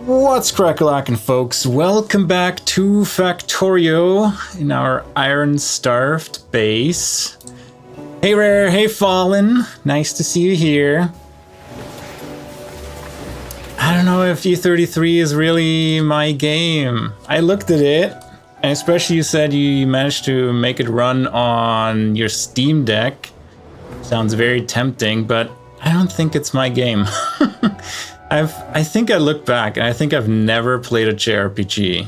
What's crackalackin, folks? Welcome back to Factorio in our iron-starved base. Hey Rare, hey Fallen, nice to see you here. I don't know if E33 is really my game. I looked at it, and especially you said you managed to make it run on your Steam Deck. Sounds very tempting, but I don't think it's my game. I think I look back and I think I've never played a JRPG.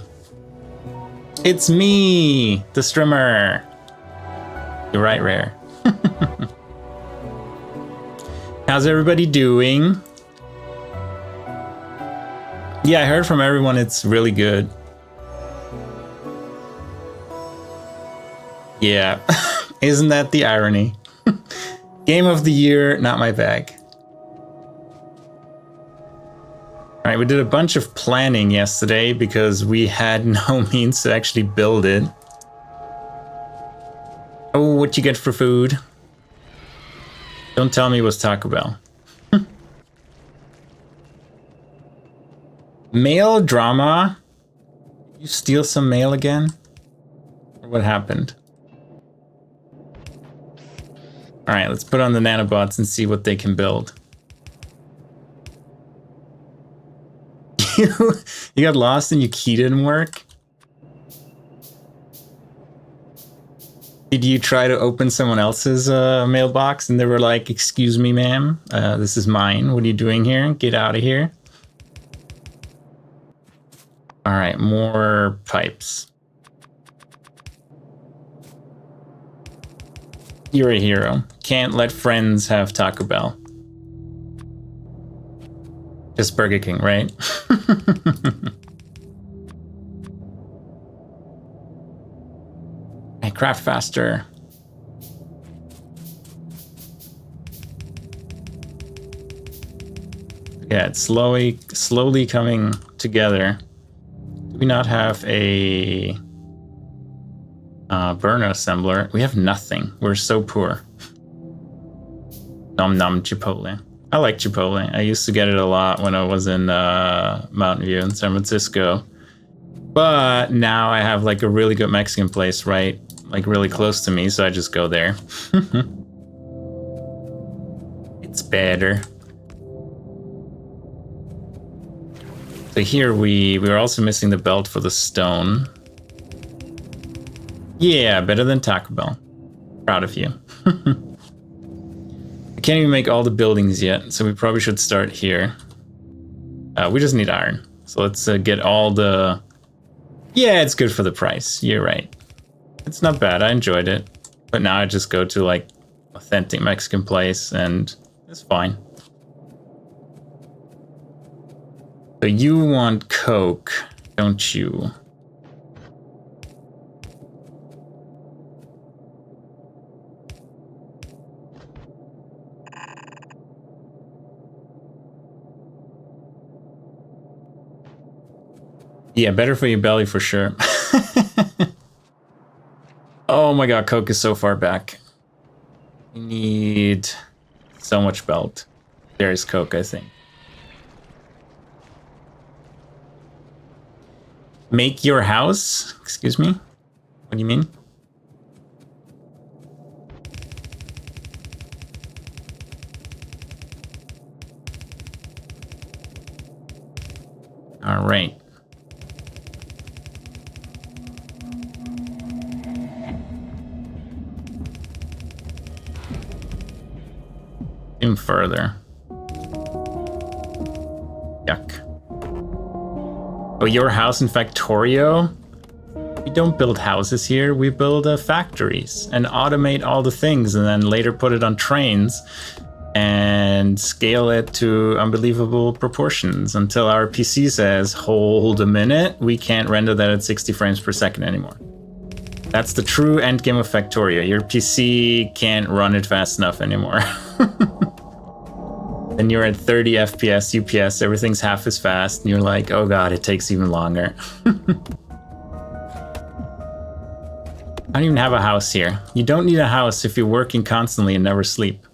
It's me, the streamer. You're right, Rare. How's everybody doing? Yeah, I heard from everyone it's really good. Yeah, isn't that the irony? Game of the year, not my bag. All right, we did a bunch of planning yesterday because we had no means to actually build it. Oh, what you get for food? Don't tell me it was Taco Bell. Mail drama? You steal some mail again? Or what happened? All right, let's put on the nanobots and see what they can build. You got lost and your key didn't work? Did you try to open someone else's mailbox and they were like, excuse me, ma'am, this is mine. What are you doing here? Get out of here. All right, more pipes. You're a hero. Can't let friends have Taco Bell. Just Burger King, right? I craft faster. Yeah, it's slowly coming together. Do we not have a burner assembler? We have nothing. We're so poor. Nom nom Chipotle. I like Chipotle. I used to get it a lot when I was in Mountain View in San Francisco. But now I have like a really good Mexican place right, like really close to me, so I just go there. It's better. So here we were also missing the belt for the stone. Yeah, better than Taco Bell. Proud of you. I can't even make all the buildings yet, so we probably should start here. We just need iron. So let's get all the... Yeah, it's good for the price. You're right. It's not bad. I enjoyed it. But now I just go to like authentic Mexican place and it's fine. So you want Coke, don't you? Yeah, better for your belly for sure. Oh my god, Coke is so far back. You need so much belt. There's Coke, I think. Make your house? Excuse me? What do you mean? All right. Even further. Yuck. Oh, your house in Factorio? We don't build houses here, we build factories and automate all the things and then later put it on trains and scale it to unbelievable proportions until our PC says, hold a minute, we can't render that at 60 frames per second anymore. That's the true endgame of Factorio. Your PC can't run it fast enough anymore. And you're at 30 FPS, UPS, everything's half as fast, and you're like, oh god, it takes even longer. I don't even have a house here. You don't need a house if you're working constantly and never sleep.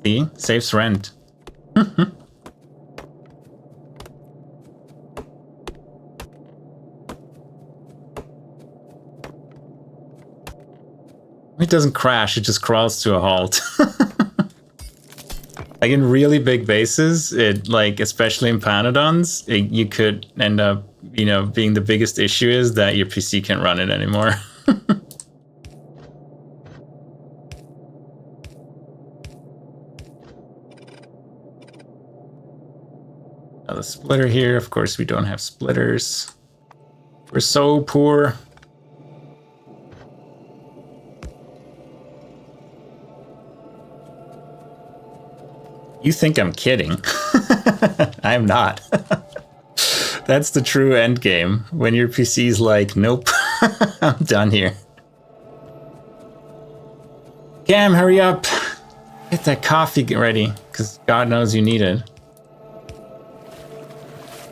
See? Saves rent. It doesn't crash, it just crawls to a halt. Like in really big bases, it like especially in Pyanodons, you could end up, you know, being the biggest issue is that your PC can't run it anymore. Now the splitter here, of course we don't have splitters. We're so poor. You think I'm kidding? I'm not. That's the true end game. When your PC's like, nope, I'm done here. Cam, hurry up. Get that coffee ready, because God knows you need it.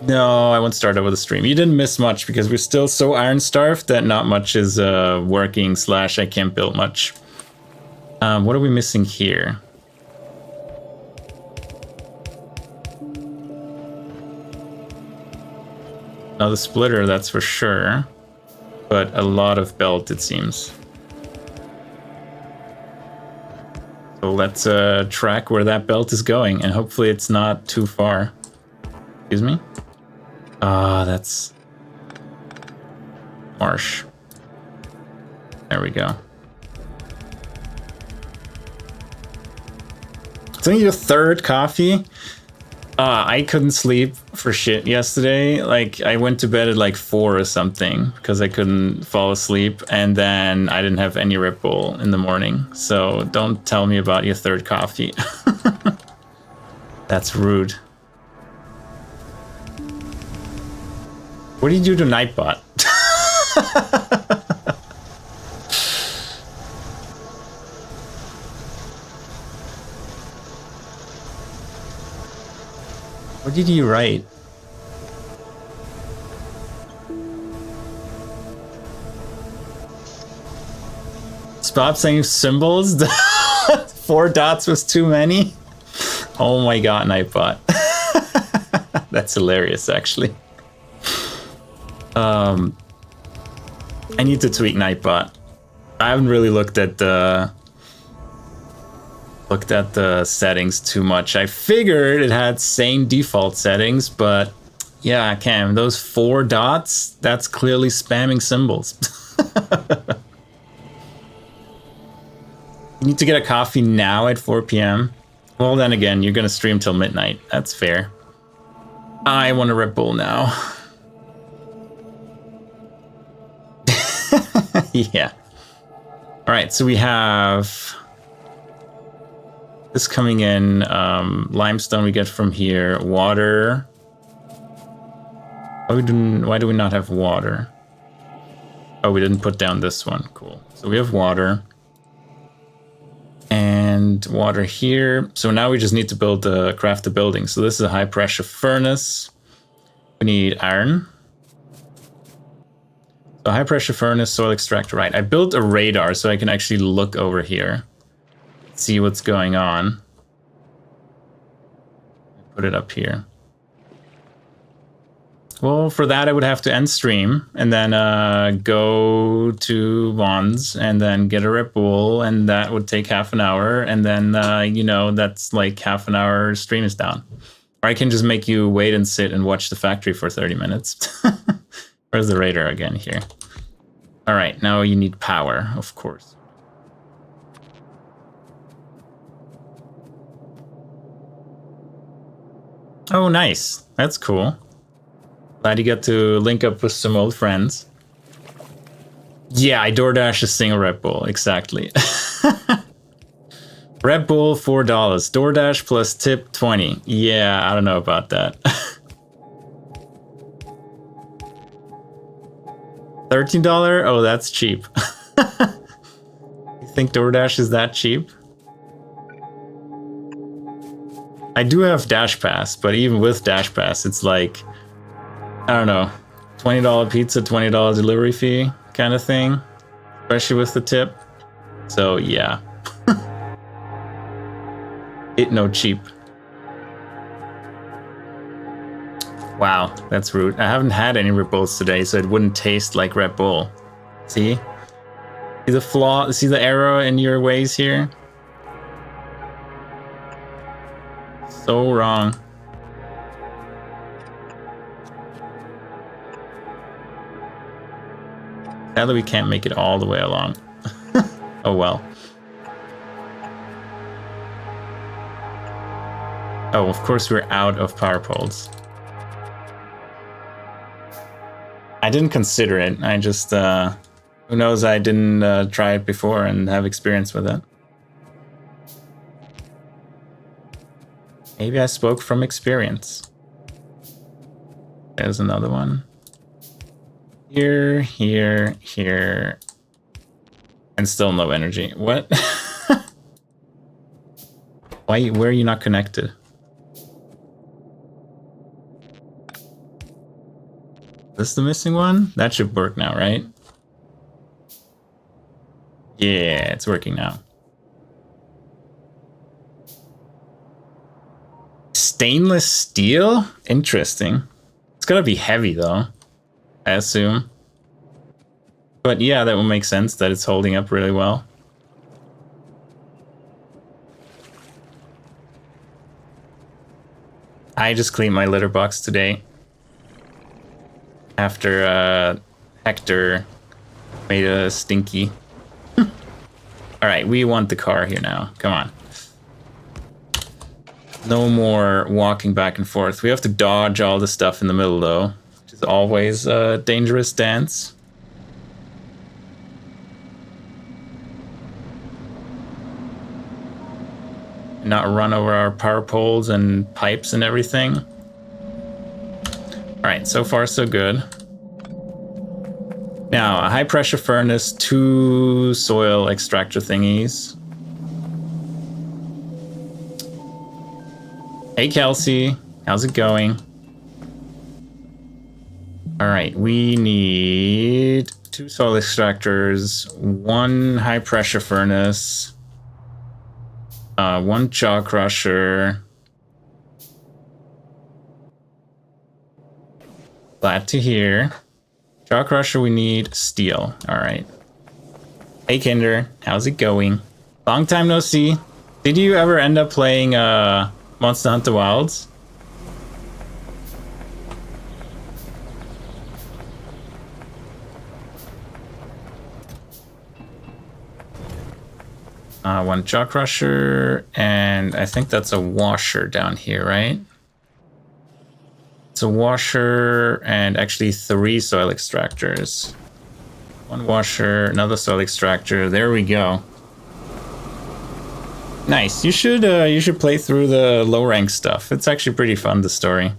No, I won't start over the stream. You didn't miss much, because we're still so iron-starved that not much is working / I can't build much. What are we missing here? Another splitter, that's for sure, but a lot of belt, it seems. So let's track where that belt is going, and hopefully it's not too far. Excuse me? Ah, that's marsh. There we go. It's only your third coffee? I couldn't sleep for shit yesterday. Like, I went to bed at like 4 or something because I couldn't fall asleep, and then I didn't have any Red Bull in the morning. So don't tell me about your third coffee. That's rude. What did you do to Nightbot? What did you write? Stop saying symbols. 4 dots was too many. Oh my god, Nightbot. That's hilarious, actually. I need to tweak Nightbot. I haven't really looked at the settings too much. I figured it had same default settings, but yeah, Cam, those 4 dots, that's clearly spamming symbols. You need to get a coffee now at 4 p.m. Well, then again, you're gonna stream till midnight. That's fair. I want a Red Bull now. Yeah. All right, so we have this coming in. Limestone we get from here. Water. Why do we not have water? Oh, we didn't put down this one. Cool. So we have water. And water here. So now we just need to craft the building. So this is a high pressure furnace. We need iron. So high pressure furnace, soil extractor, right. I built a radar so I can actually look over here. See what's going on. Put it up here. Well, for that I would have to end stream and then go to Vons and then get a Red Bull, and that would take half an hour, and then you know, that's like half an hour stream is down. Or I can just make you wait and sit and watch the factory for 30 minutes. Where's the radar again here? All right, now you need power, of course. Oh, nice. That's cool. Glad you got to link up with some old friends. Yeah, I DoorDash a single Red Bull, exactly. Red Bull, $4. DoorDash plus tip, 20. Yeah, I don't know about that. $13? Oh, that's cheap. You think DoorDash is that cheap? I do have Dash Pass, but even with Dash Pass, it's like, I don't know, $20 pizza, $20 delivery fee kind of thing, especially with the tip. So yeah, it no cheap. Wow, that's rude. I haven't had any Red Bulls today, so it wouldn't taste like Red Bull. See? See the flaw? See the error in your ways here? So wrong. Sadly, we can't make it all the way along. Oh well. Oh, of course we're out of power poles. I didn't consider it. I just, who knows, I didn't try it before and have experience with it. Maybe I spoke from experience. There's another one. Here, here, here. And still no energy. What? Why? Where are you not connected? This the missing one? That should work now, right? Yeah, it's working now. Stainless steel? Interesting. It's gotta be heavy though, I assume. But yeah, that would make sense that it's holding up really well. I just cleaned my litter box today. After Hector made a stinky. Alright, we want the car here now. Come on. No more walking back and forth. We have to dodge all the stuff in the middle though, which is always a dangerous dance. Not run over our power poles and pipes and everything. Alright, so far so good. Now, a high pressure furnace, 2 soil extractor thingies. Hey Kelsey, how's it going? Alright, we need 2 soil extractors, 1 high pressure furnace, 1 jaw crusher, Glad to hear. Jaw crusher, we need steel. All right. Hey Kinder, how's it going? Long time no see. Did you ever end up playing Monster Hunter Wilds? One jaw crusher, and I think that's a washer down here, right? It's a washer and actually 3 soil extractors. One washer, another soil extractor. There we go. Nice. You should play through the low rank stuff. It's actually pretty fun, the story.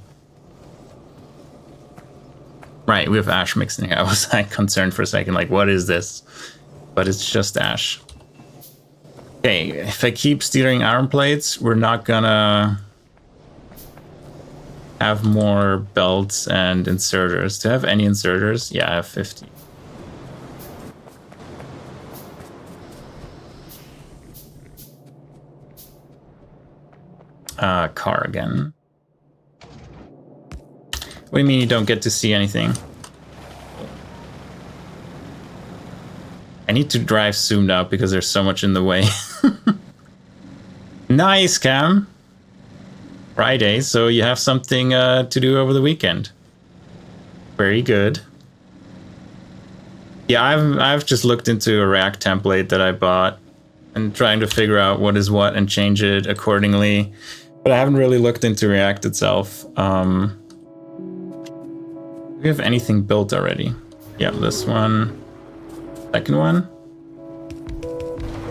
Right, we have ash mixing here. I was like concerned for a second, like what is this? But it's just ash. Okay, if I keep steering iron plates, we're not gonna have more belts and inserters. Do I have any inserters? Yeah, I have 50. Car again. What do you mean you don't get to see anything? I need to drive zoomed out because there's so much in the way. Nice, Cam. Friday, so you have something to do over the weekend. Very good. Yeah, I've just looked into a React template that I bought and trying to figure out what is what and change it accordingly. But I haven't really looked into React itself. Do we have anything built already? Yeah, this one. Second one.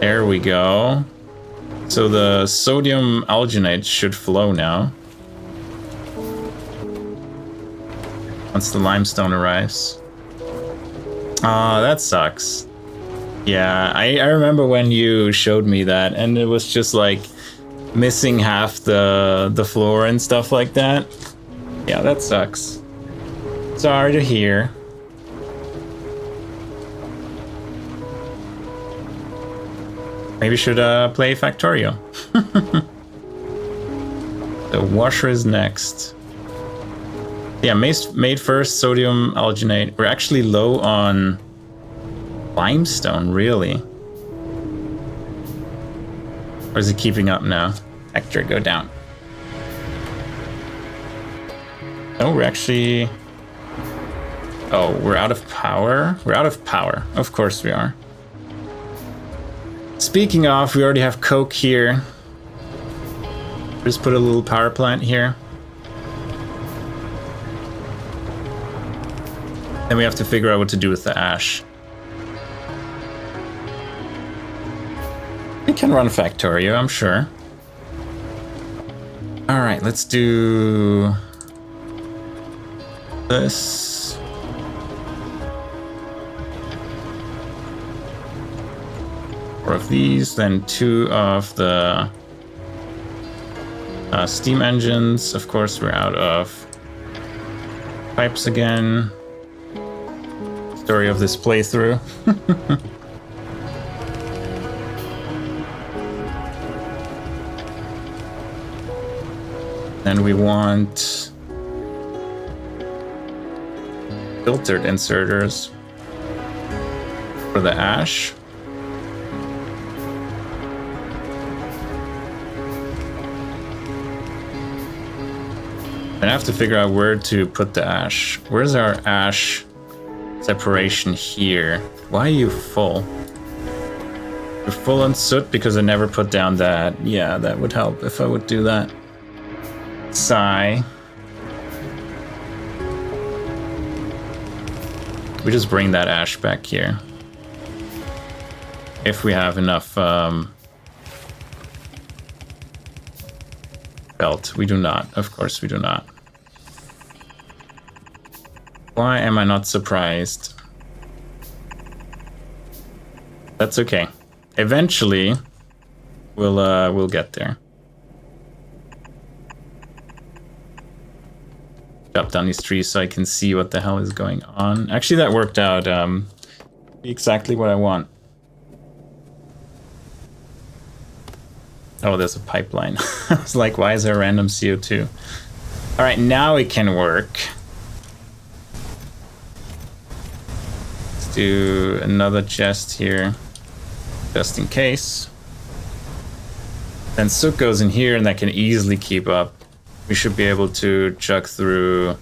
There we go. So the sodium alginate should flow now. Once the limestone arrives. Ah, that sucks. Yeah, I remember when you showed me that, and it was just like missing half the floor and stuff like that. Yeah, that sucks. Sorry to hear. Maybe should play Factorio. The washer is next. Yeah, made first sodium alginate. We're actually low on limestone, really. Or is it keeping up now? Hector, go down. Oh, we're actually... Oh, we're out of power? We're out of power. Of course we are. Speaking of, we already have coke here. Just put a little power plant here. Then we have to figure out what to do with the ash. We can run Factorio, I'm sure. Alright, let's do this. Four of these, then 2 of the steam engines. Of course, we're out of pipes again. Story of this playthrough. And we want filtered inserters for the ash. And I have to figure out where to put the ash. Where's our ash separation here? Why are you full? You're full on soot because I never put down that. Yeah, that would help if I would do that. Sigh. We just bring that ash back here. If we have enough belt. We do not. Of course we do not. Why am I not surprised? That's okay. Eventually, we'll get there. Chop down these trees so I can see what the hell is going on. Actually, that worked out exactly what I want. Oh, there's a pipeline. I was like, why is there random CO2? All right, now it can work. do another chest here, just in case. Then soot goes in here, and that can easily keep up. We should be able to chug through.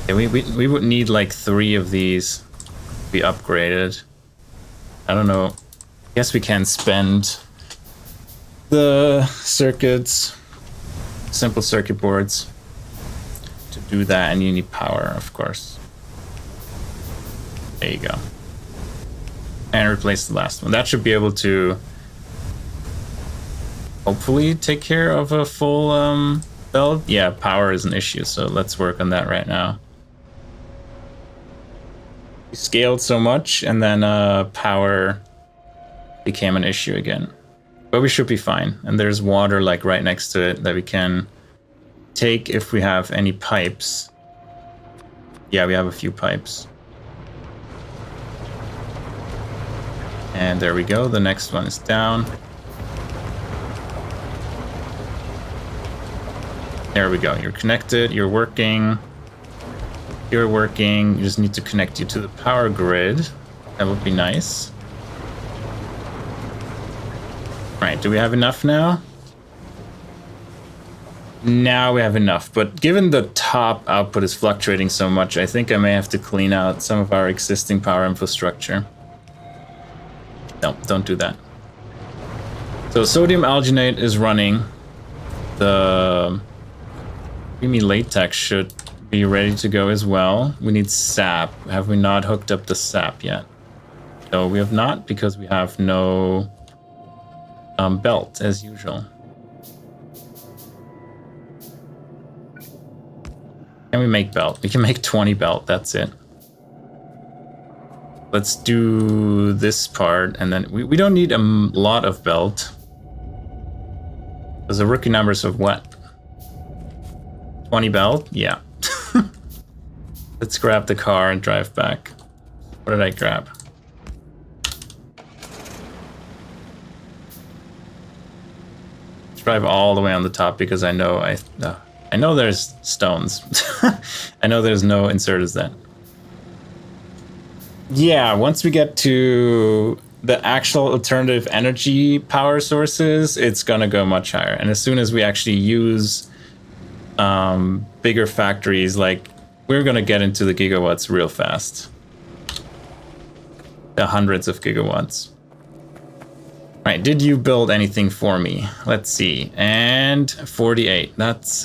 Yeah, we would need like 3 of these to be upgraded. I don't know. I guess we can spend the circuits, simple circuit boards, to do that, and you need power, of course. There you go. And replace the last one. That should be able to hopefully take care of a full belt. Yeah, power is an issue, so let's work on that right now. We scaled so much, and then power became an issue again. But we should be fine. And there's water like right next to it that we can take if we have any pipes. Yeah, we have a few pipes. And there we go. The next one is down. There we go. You're connected. You're working. You're working. You just need to connect you to the power grid. That would be nice. Right, do we have enough now? Now we have enough, but given the top output is fluctuating so much, I think I may have to clean out some of our existing power infrastructure. No, don't do that. So sodium alginate is running. The creamy latex should be ready to go as well. We need sap. Have we not hooked up the sap yet? No, we have not, because we have no belt as usual. Can we make belt? We can make 20 belt, that's it. Let's do this part, and then we don't need a lot of belt. Because the rookie numbers of what? 20 belt? Yeah. Let's grab the car and drive back. What did I grab? Drive all the way on the top, because I know I know there's stones. I know there's no inserters then. Yeah, once we get to the actual alternative energy power sources, it's gonna go much higher. And as soon as we actually use bigger factories, like, we're gonna get into the gigawatts real fast. The hundreds of gigawatts. Right, did you build anything for me? Let's see. And 48. That's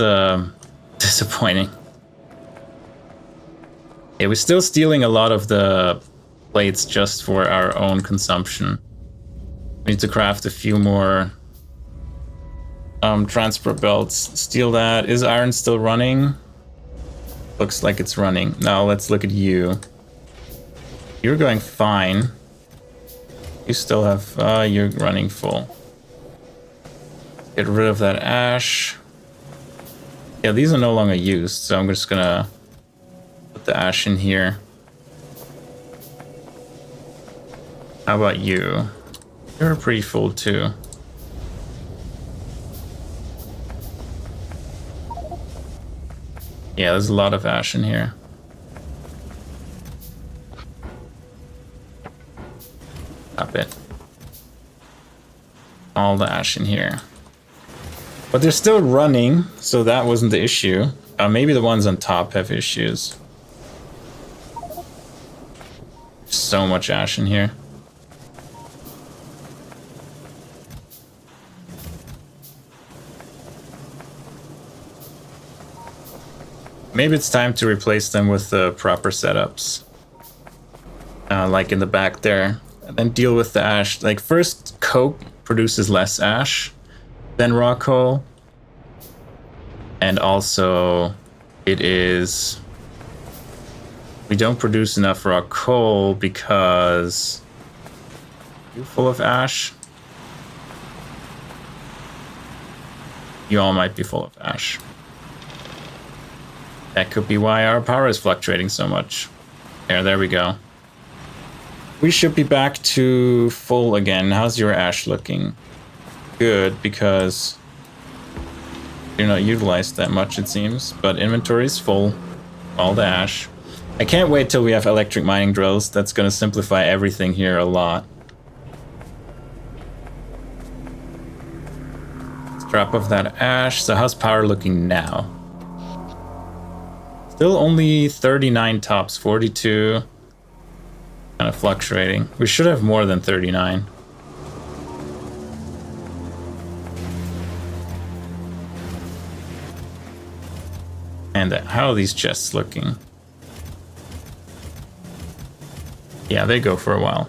disappointing. Yeah, we're still stealing a lot of the plates just for our own consumption. We need to craft a few more transport belts. Steal that. Is iron still running? Looks like it's running. Now let's look at you. You're going fine. You still have, you're running full. Get rid of that ash. Yeah, these are no longer used, so I'm just gonna put the ash in here. How about you? You're pretty full too. Yeah, there's a lot of ash in here. Stop it. All the ash in here. But they're still running, so that wasn't the issue. Maybe the ones on top have issues. So much ash in here. Maybe it's time to replace them with the proper setups. Like in the back there. And then deal with the ash. Like, first, coke produces less ash than raw coal. And also, it is... we don't produce enough raw coal because... you're full of ash? You all might be full of ash. That could be why our power is fluctuating so much. There we go. We should be back to full again. How's your ash looking? Good, because you're not utilized that much, it seems. But inventory is full. All the ash. I can't wait till we have electric mining drills. That's going to simplify everything here a lot. Let's drop off that ash. So how's power looking now? Still only 39 tops, 42. Kind of fluctuating. We should have more than 39. And how are these chests looking? Yeah, they go for a while.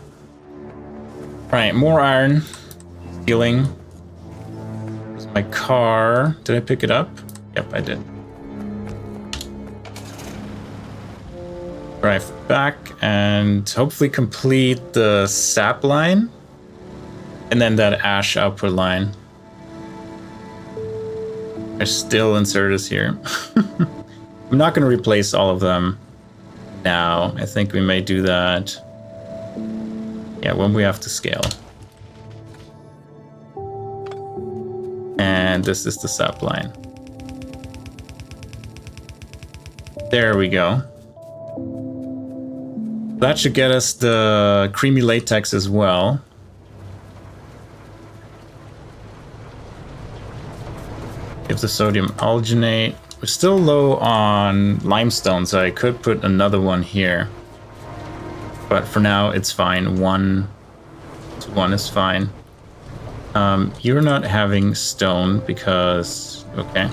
Right, more iron. Healing. Where's my car? Did I pick it up? Yep, I did. Drive back and hopefully complete the sap line. And then that ash output line. There's still inserters here. I'm not going to replace all of them now. I think we may do that. Yeah, when we have to scale. And this is the sap line. There we go. That should get us the creamy latex as well. Give the sodium alginate. We're still low on limestone, so I could put another one here. But for now, it's fine. 1 to 1 is fine. You're not having stone because... Okay.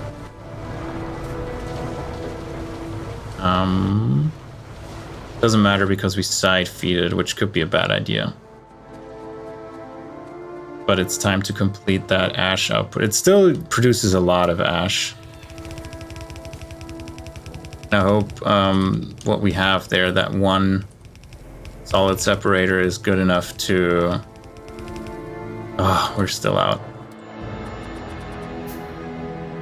Doesn't matter because we side feed it, which could be a bad idea. But it's time to complete that ash output. It still produces a lot of ash. I hope what we have there, that one solid separator, is good enough to... Oh, we're still out.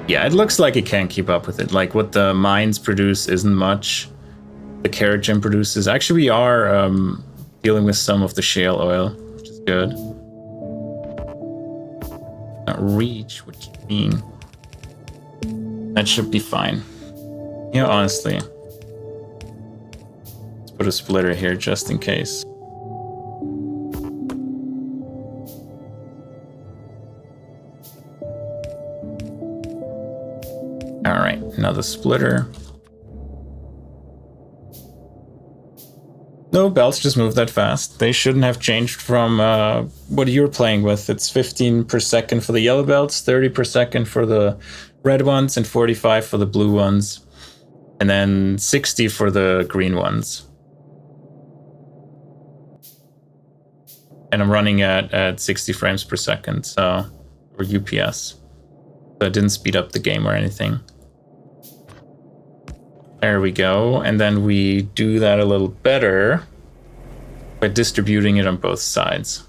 Yeah, it looks like it can't keep up with it. Like, what the mines produce isn't much. The keratin produces. Actually, we are dealing with some of the shale oil, which is good. Not reach, what you mean? That should be fine. Yeah, honestly. Let's put a splitter here just in case. Alright, another splitter. No, belts just move that fast. They shouldn't have changed from what you're playing with. It's 15 per second for the yellow belts, 30 per second for the red ones, and 45 for the blue ones. And then 60 for the green ones. And I'm running at 60 frames per second, so, or UPS. So it didn't speed up the game or anything. There we go. And then we do that a little better by distributing it on both sides.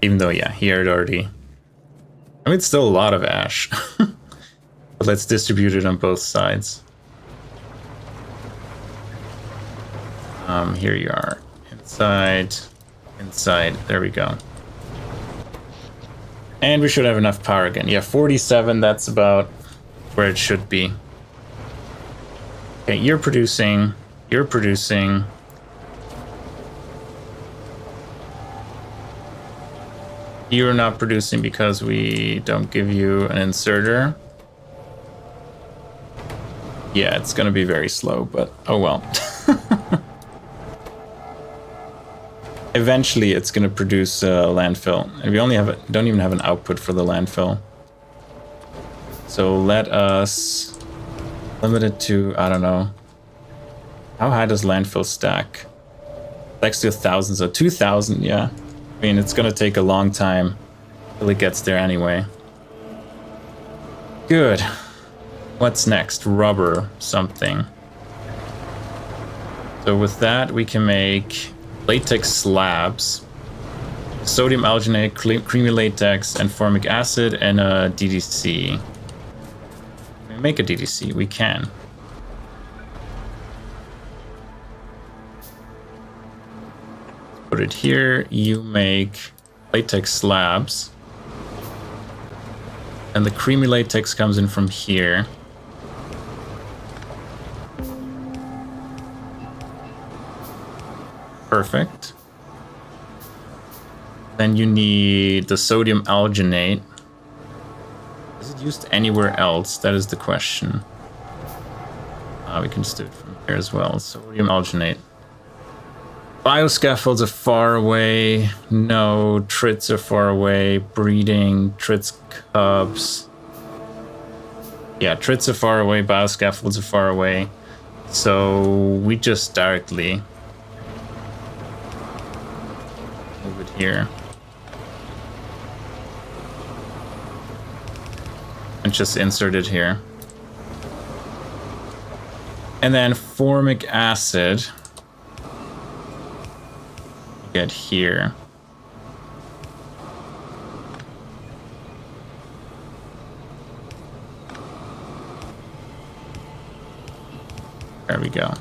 Even though, yeah, here it already... I mean, it's still a lot of ash. But let's distribute it on both sides. Here you are. Inside. Inside. There we go. And we should have enough power again. Yeah, 47, that's about where it should be. Okay, you're producing. You're producing. You're not producing because we don't give you an inserter. Yeah, it's gonna be very slow, but oh well. Eventually, it's going to produce landfill, and we only don't even have an output for the landfill. So let us limit it to, I don't know, how high does landfill stack? Stacks to 1,000, so 2,000, yeah. I mean, it's going to take a long time till it gets there anyway. Good. What's next? Rubber something. So with that, we can make latex slabs, sodium alginate, creamy latex, and formic acid, and a DDC. Can we make a DDC? We can. Put it here. You make latex slabs. And the creamy latex comes in from here. Perfect. Then you need the sodium alginate. Is it used anywhere else? That is the question. We can just do it from here as well. Sodium alginate. Bioscaffolds are far away. No, trits are far away. Breeding, trits cubs. Yeah, trits are far away. Bioscaffolds are far away. So we just directly move it here. And just insert it here. And then formic acid. Get here. There we go.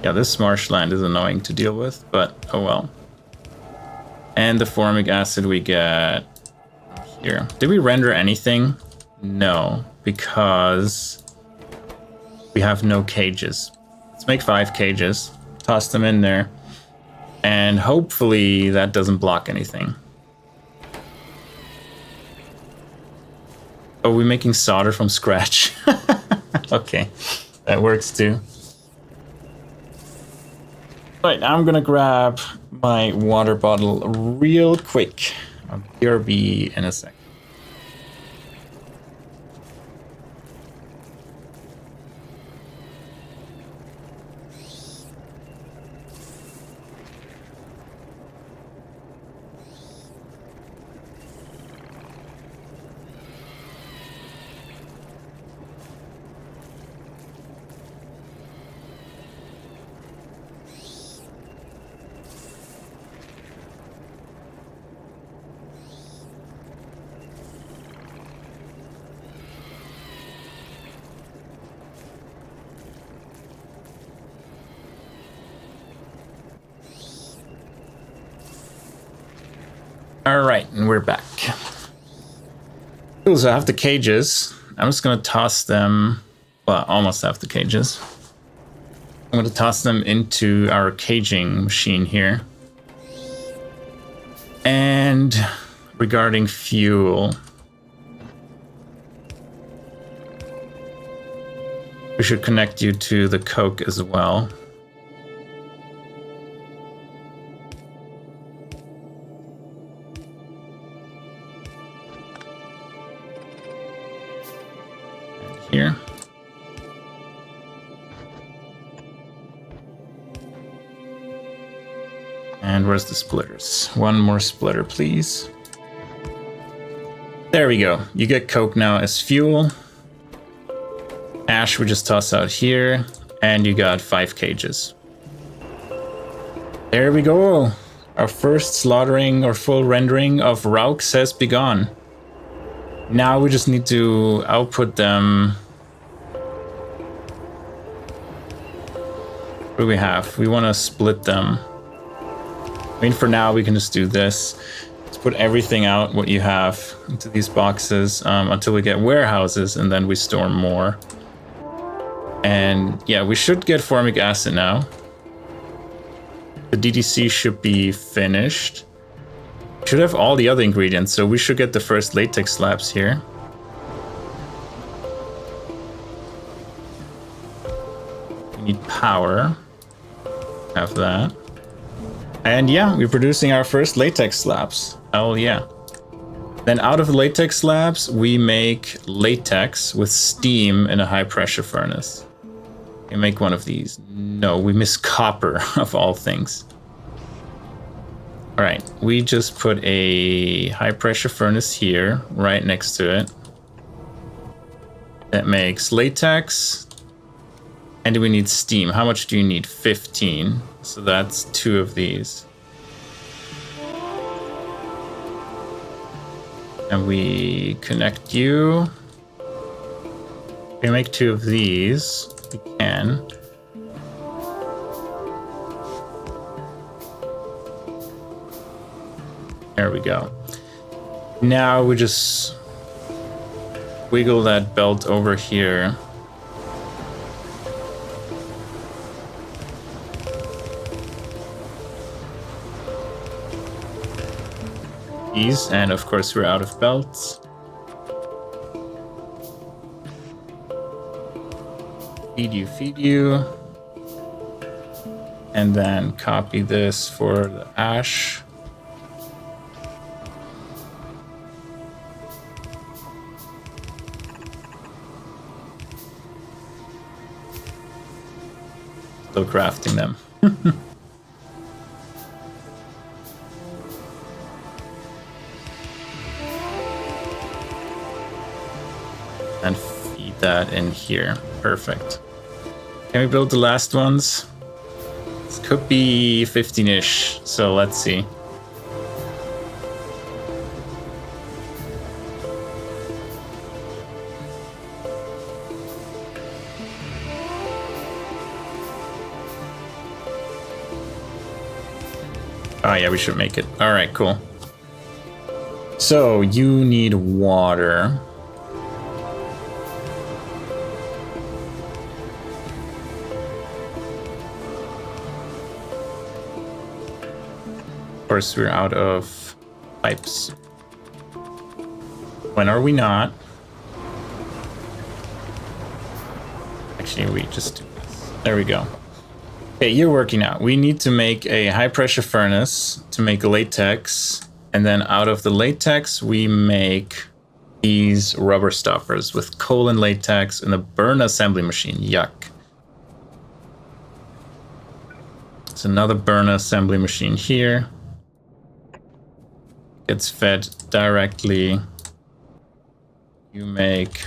Yeah, this marshland is annoying to deal with, but oh well. And the formic acid we get here. Did we render anything? No, because we have no cages. Let's make 5 cages, toss them in there, and hopefully that doesn't block anything. Oh, we're making solder from scratch. Okay, that works too. Right, now I'm gonna grab my water bottle real quick. I'll BRB in a sec. All right, and we're back. Cool, so I have the cages. I'm just gonna toss them, well, almost have the cages. I'm gonna toss them into our caging machine here. And regarding fuel, we should connect you to the coke as well. Here. And where's the splitters? One more splitter, please. There we go. You get coke now as fuel. Ash we just toss out here. And you got 5 cages. There we go. Our first slaughtering or full rendering of Raux has begun. Now we just need to output them. What do we have? We want to split them. I mean, for now, we can just do this. Let's put everything out, what you have, into these boxes until we get warehouses, and then we store more. And yeah, we should get formic acid now. The DDC should be finished. Should have all the other ingredients, so we should get the first latex slabs here. We need power. Have that. And yeah, we're producing our first latex slabs. Oh yeah. Then out of the latex slabs, we make latex with steam in a high pressure furnace. We make one of these. No, we miss copper of all things. All right, we just put a high pressure furnace here, right next to it. That makes latex. And we need steam. How much do you need? 15. So that's 2 of these. And we connect you. We make 2 of these. We can. There we go. Now we just wiggle that belt over here. And of course we're out of belts. Feed you. And then copy this for the ash. Still crafting them. And feed that in here. Perfect. Can we build the last ones? This could be 15-ish, so let's see. Oh yeah, we should make it. All right, cool. So you need water. Of course, we're out of pipes. When are we not? Actually, we just do this. There we go. Okay, you're working out. We need to make a high pressure furnace to make latex. And then out of the latex, we make these rubber stoppers with coal and latex in the burn assembly machine. Yuck. It's another burn assembly machine here. Gets fed directly. You make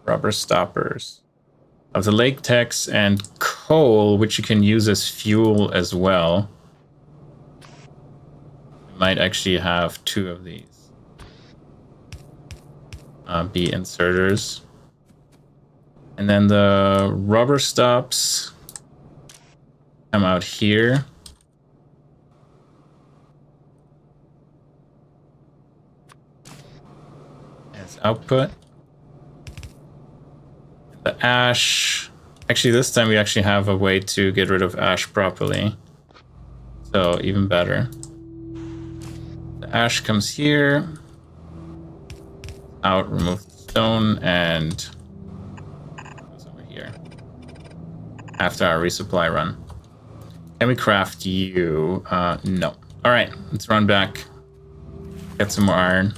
rubber stoppers of the latex and coal, which you can use as fuel as well. You might actually have 2 of these. Be inserters. And then the rubber stops come out here. Output. The ash. Actually, this time we actually have a way to get rid of ash properly. So even better. The ash comes here. Out, remove the stone, and goes over here. After our resupply run. Can we craft you? No. All right, let's run back. Get some more iron.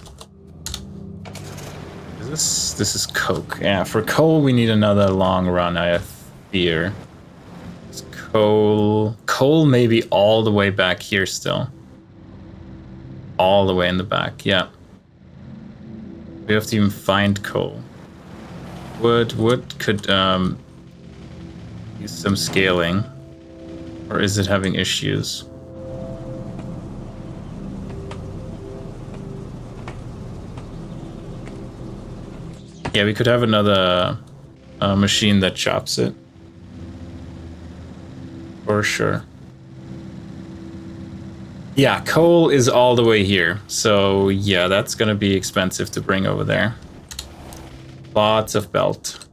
This is coke. Yeah, for coal we need another long run, I fear. It's coal. Coal maybe all the way back here still. All the way in the back, yeah. We have to even find coal. Wood could use some scaling. Or is it having issues? Yeah, we could have another machine that chops it. For sure. Yeah, coal is all the way here. So yeah, that's gonna be expensive to bring over there. Lots of belt.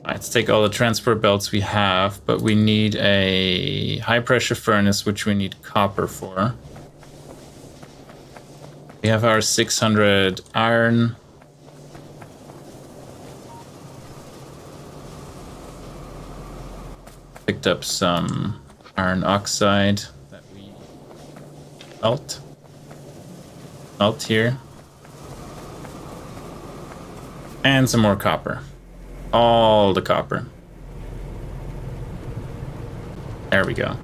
Let's take all the transport belts we have, but we need a high pressure furnace, which we need copper for. We have our 600 iron. Picked up some iron oxide that we melt here. And some more copper. All the copper. There we go.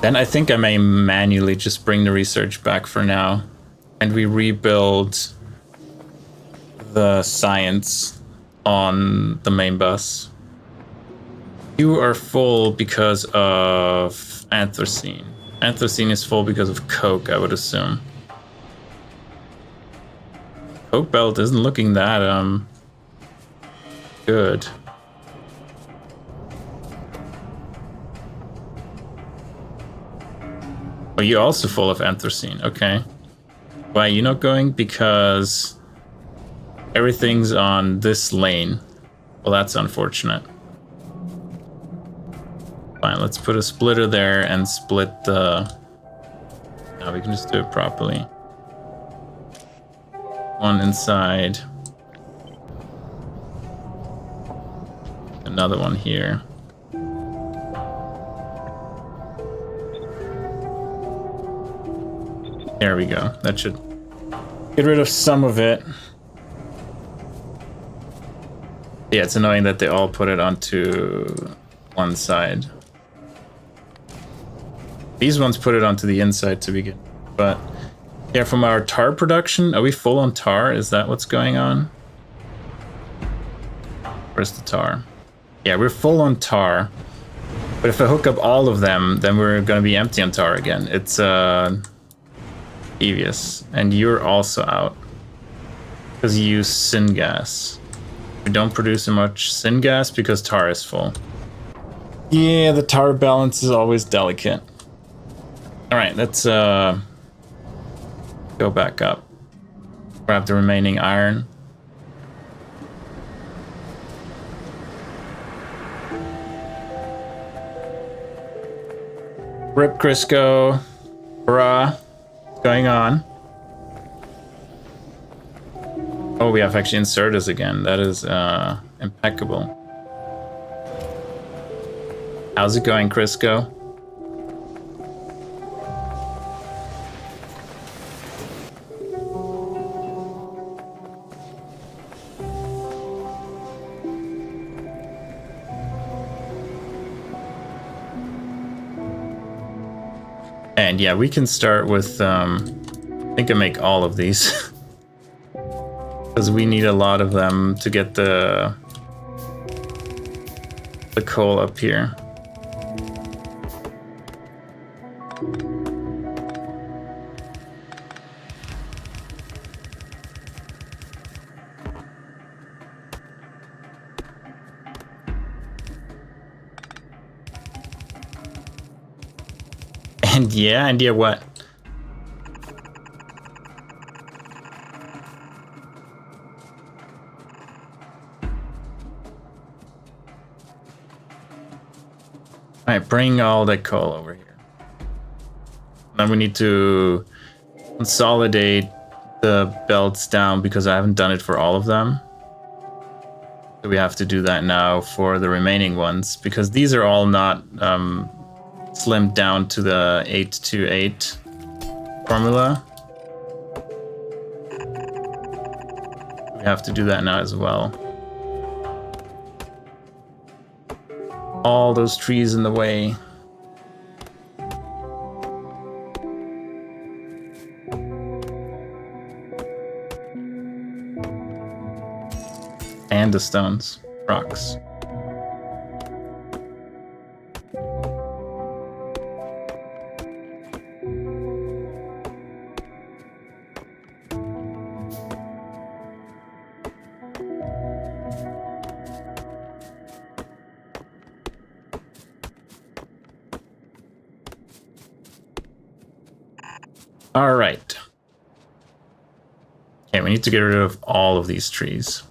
Then I think I may manually just bring the research back for now. And we rebuild the science on the main bus. You are full because of anthracene. Anthracene is full because of coke, I would assume. Coke belt isn't looking that good. Oh, you're also full of anthracene. Okay. Why are you not going? Because everything's on this lane. Well, that's unfortunate. Fine, let's put a splitter there and split the... Now we can just do it properly. One inside. Another one here. There we go. That should get rid of some of it. Yeah, it's annoying that they all put it onto one side. These ones put it onto the inside to begin. But yeah, from our tar production, are we full on tar? Is that what's going on? Where's the tar? Yeah, we're full on tar. But if I hook up all of them, then we're going to be empty on tar again. It's devious. And you're also out. Because you use syngas. We don't produce so much syngas because tar is full. Yeah, the tar balance is always delicate. Alright, let's go back up. Grab the remaining iron. Rip Crisco. Bruh. What's going on? Oh, we have actually inserters again. That is impeccable. How's it going, Crisco? And yeah, we can start with, I think I make all of these. Because we need a lot of them to get the coal up here. And yeah, what? Alright, bring all that coal over here. Then we need to consolidate the belts down because I haven't done it for all of them. So we have to do that now for the remaining ones because these are all not slimmed down to the 828 formula. We have to do that now as well. All those trees in the way. And the stones, rocks. All right. Okay, we need to get rid of all of these trees.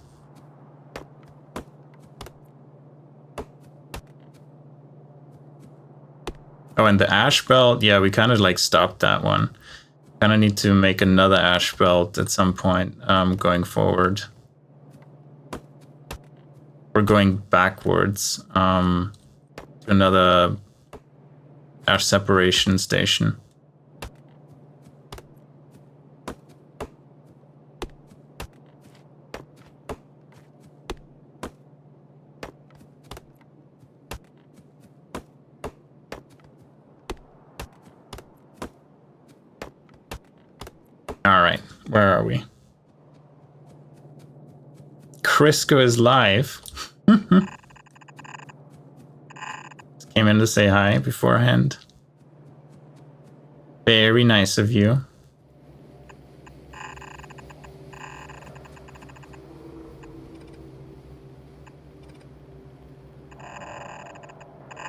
Oh, and the ash belt, yeah, we kind of like stopped that one. Kind of need to make another ash belt at some point going forward. We're going backwards to another ash separation station. All right, where are we? Crisco is live. Came in to say hi beforehand. Very nice of you.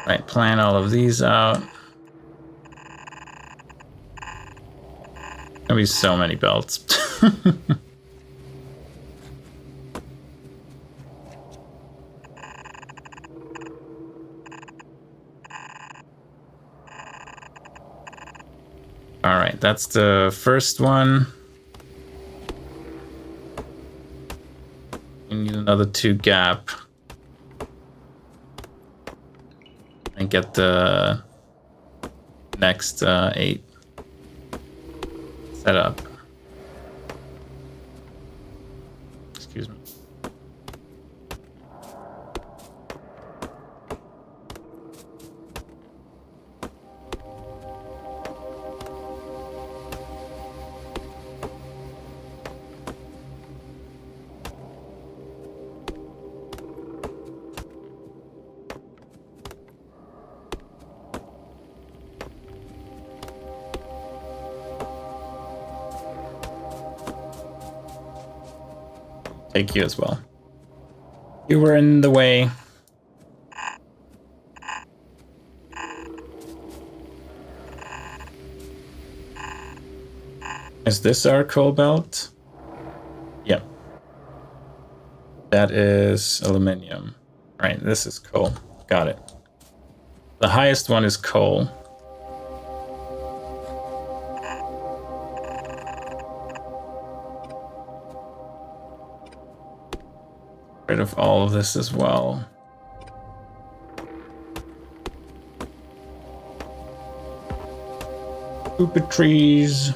Right, plan all of these out. There'll be so many belts. All right, that's the first one. You need another 2 gap. And get the next 8 set up. Excuse me. Take you as well. You were in the way. Is this our coal belt? Yep. That is aluminum. Right, this is coal. Got it. The highest one is coal. Rid of all of this as well. Stupid trees.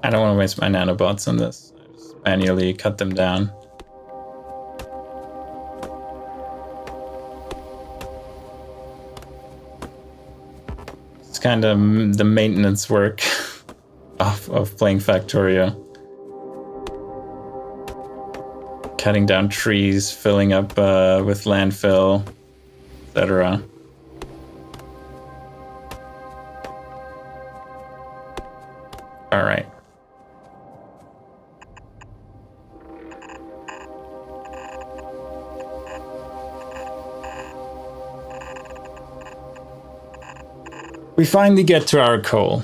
I don't want to waste my nanobots on this. I just manually cut them down. It's kind of the maintenance work of playing Factorio. Cutting down trees, filling up with landfill, etc. All right. We finally get to our coal.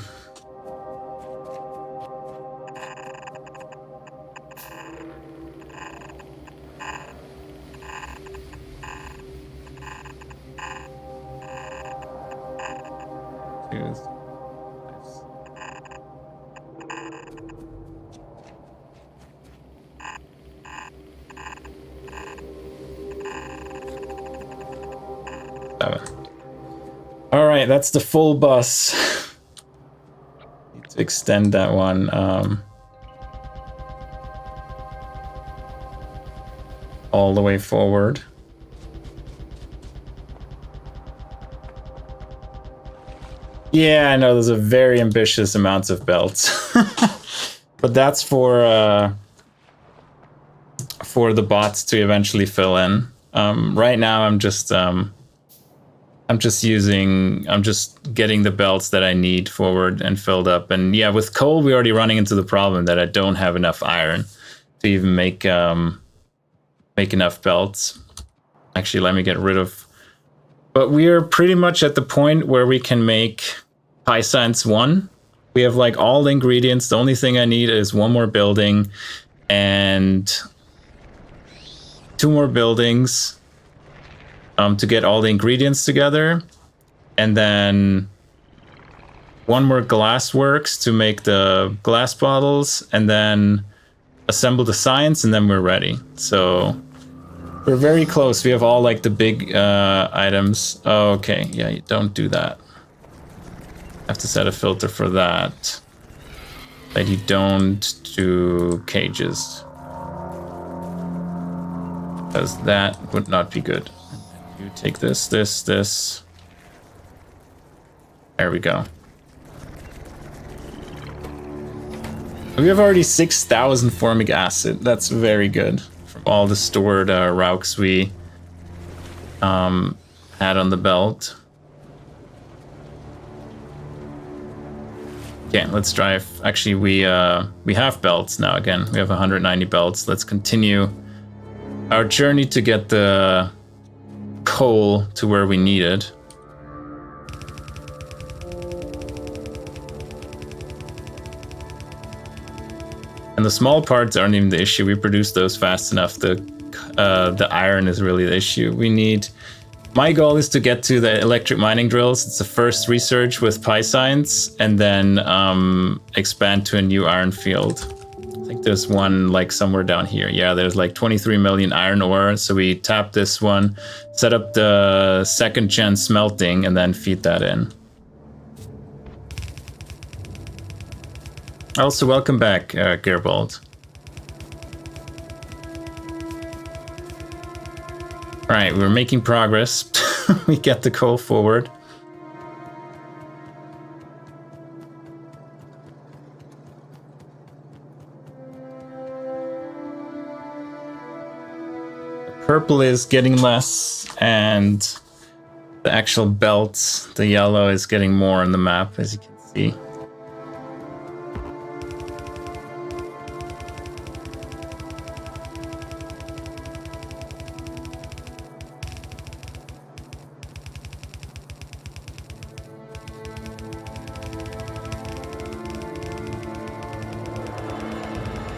Alright, that's the full bus. Need to extend that one. All the way forward. Yeah, I know those are very ambitious amounts of belts. But that's for the bots to eventually fill in. Right now I'm just getting the belts that I need forward and filled up. And yeah, with coal, we're already running into the problem that I don't have enough iron to even make enough belts. Actually, let me get rid of. But we're pretty much at the point where we can make Science 1. We have like all the ingredients. The only thing I need is one more building and 2 more buildings. To get all the ingredients together, and then 1 more glass works to make the glass bottles, and then assemble the science, and then we're ready. So we're very close. We have all like the big items. Oh, okay, yeah, you don't do that. I have to set a filter for that. That you don't do cages. Because that would not be good. You take this. There we go. We have already 6,000 formic acid. That's very good. From all the stored Rauks we had on the belt. Okay, let's drive. Actually, we have belts now again. We have 190 belts. Let's continue our journey to get the coal to where we need it. And the small parts aren't even the issue. We produce those fast enough. The iron is really the issue. We need... My goal is to get to the electric mining drills. It's the first research with PyScience, and then expand to a new iron field. I think there's one like somewhere down here. Yeah, there's like 23 million iron ore. So we tap this one, set up the second gen smelting, and then feed that in. Also, welcome back, Gerbold. All right, we're making progress. We get the coal forward. The purple is getting less, and the actual belt, the yellow, is getting more on the map, as you can see.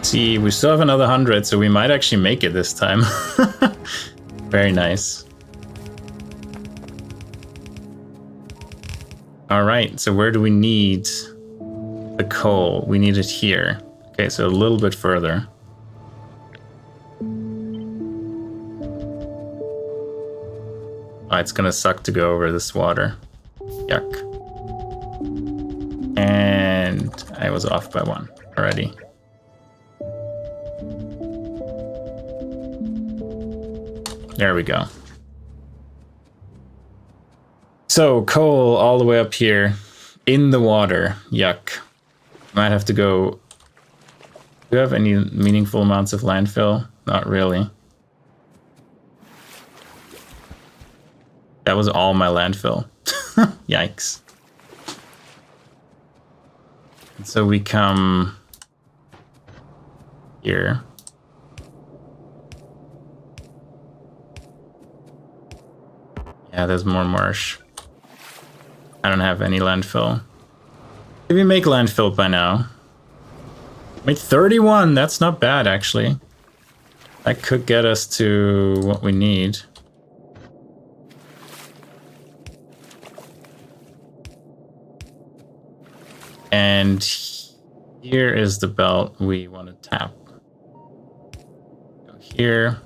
See, we still have another 100, so we might actually make it this time. Very nice. All right, so where do we need the coal? We need it here. Okay, so a little bit further. Oh, it's gonna suck to go over this water. Yuck. And I was off by one already. There we go. So coal all the way up here in the water. Yuck. Might have to go. Do you have any meaningful amounts of landfill? Not really. That was all my landfill. Yikes. And so we come here. Yeah, there's more marsh. I don't have any landfill. Did we make landfill by now? Wait, 31, that's not bad actually. That could get us to what we need. And here is the belt we want to tap. Go here.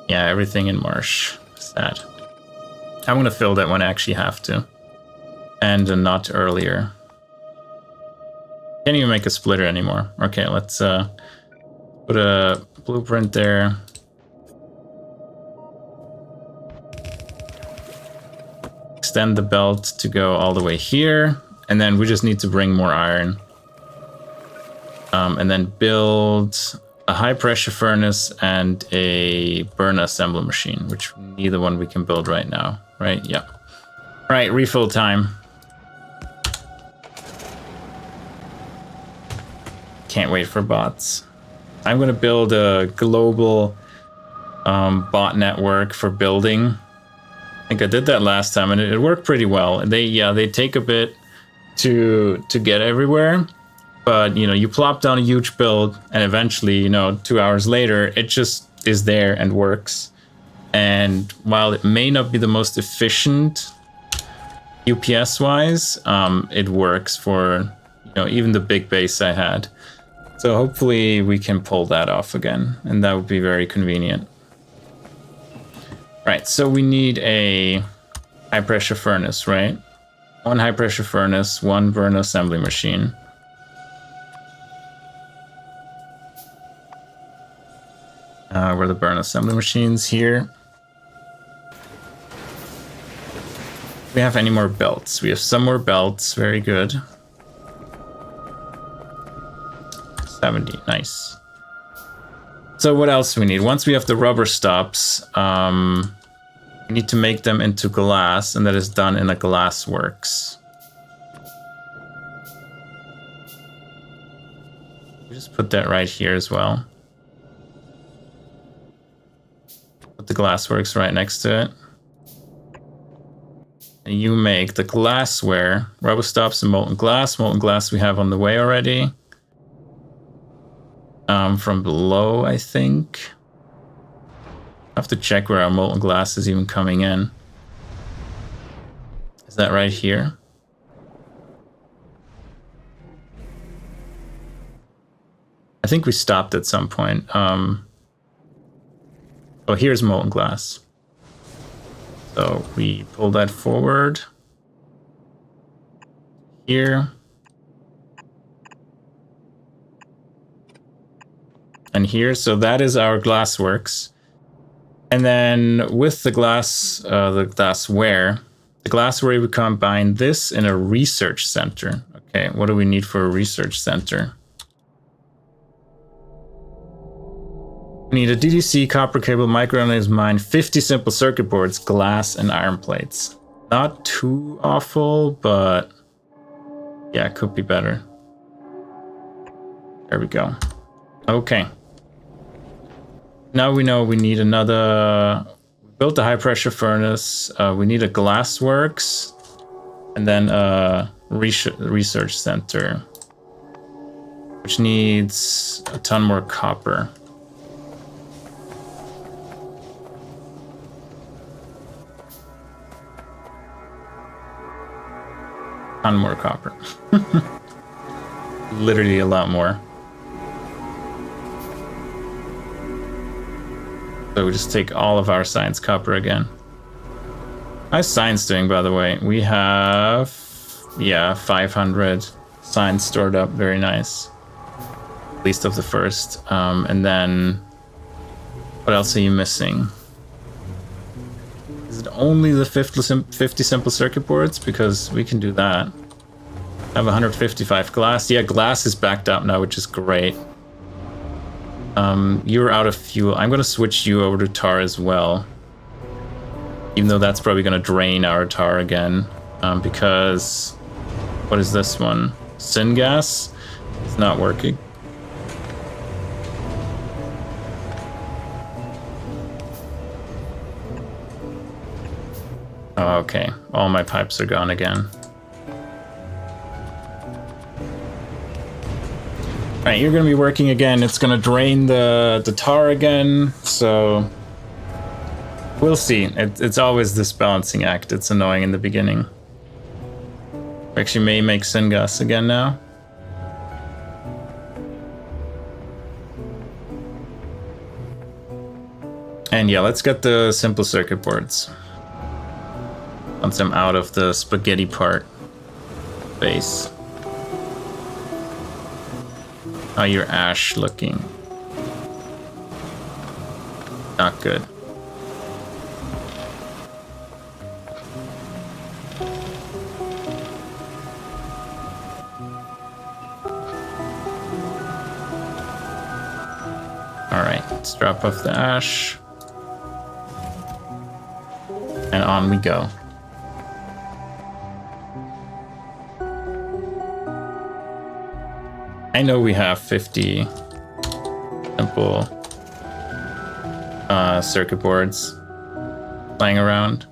Yeah, everything in marsh. Sad. I'm gonna fill that when I actually have to. And not earlier. Can't even make a splitter anymore. Okay, let's put a blueprint there. Extend the belt to go all the way here. And then we just need to bring more iron. And then build a high pressure furnace and a burn assembly machine, which neither one we can build right now, right? Yeah. All right, refill time. Can't wait for bots. I'm gonna build a global bot network for building. I think I did that last time and it worked pretty well. They take a bit to get everywhere. But, you know, you plop down a huge build and eventually, you know, 2 hours later, it just is there and works. And while it may not be the most efficient UPS-wise, it works for, you know, even the big base I had. So hopefully we can pull that off again, and that would be very convenient. Right, so we need a high-pressure furnace, right? One high-pressure furnace, one burn assembly machine. Where the burn assembly machines here. We have any more belts? We have some more belts. Very good. 70, nice. So what else do we need? Once we have the rubber stops, We need to make them into glass, and that is done in a glass works. We just put that right here as well. Put the glassworks right next to it. And you make the glassware, rubber stops and molten glass. Molten glass we have on the way already. From below, I think. I have to check where our molten glass is even coming in. Is that right here? I think we stopped at some point. Oh, here's molten glass. So we pull that forward. Here. And here, so that is our glassworks. And then with the glassware we combine this in a research center. Okay, what do we need for a research center? We need a DDC, copper cable, microorganism mine, 50 simple circuit boards, glass, and iron plates. Not too awful, but yeah, it could be better. There we go. Okay. Now we know we need another. We built a high pressure furnace. We need a glassworks, and then a research center, which needs a ton more copper. Ton more copper. Literally a lot more. So we just take all of our science copper again. How's science doing, by the way? We have, yeah, 500 science stored up. Very nice. At least of the first. And then, what else are you missing? Is it only the 50 simple circuit boards? Because we can do that. I have 155 glass. Yeah, glass is backed up now, which is great. You're out of fuel. I'm gonna switch you over to tar as well. Even though that's probably gonna drain our tar again. Because what is this one? Syngas? It's not working. Oh, okay. All my pipes are gone again. Alright, you're going to be working again. It's going to drain the tar again, so we'll see. It's always this balancing act. It's annoying in the beginning. We actually may make syngas again now. And yeah, let's get the simple circuit boards. Once I'm out of the spaghetti part base. How your ash looking? Not good. Alright, let's drop off the ash. And on we go. I know we have 50 simple circuit boards lying around,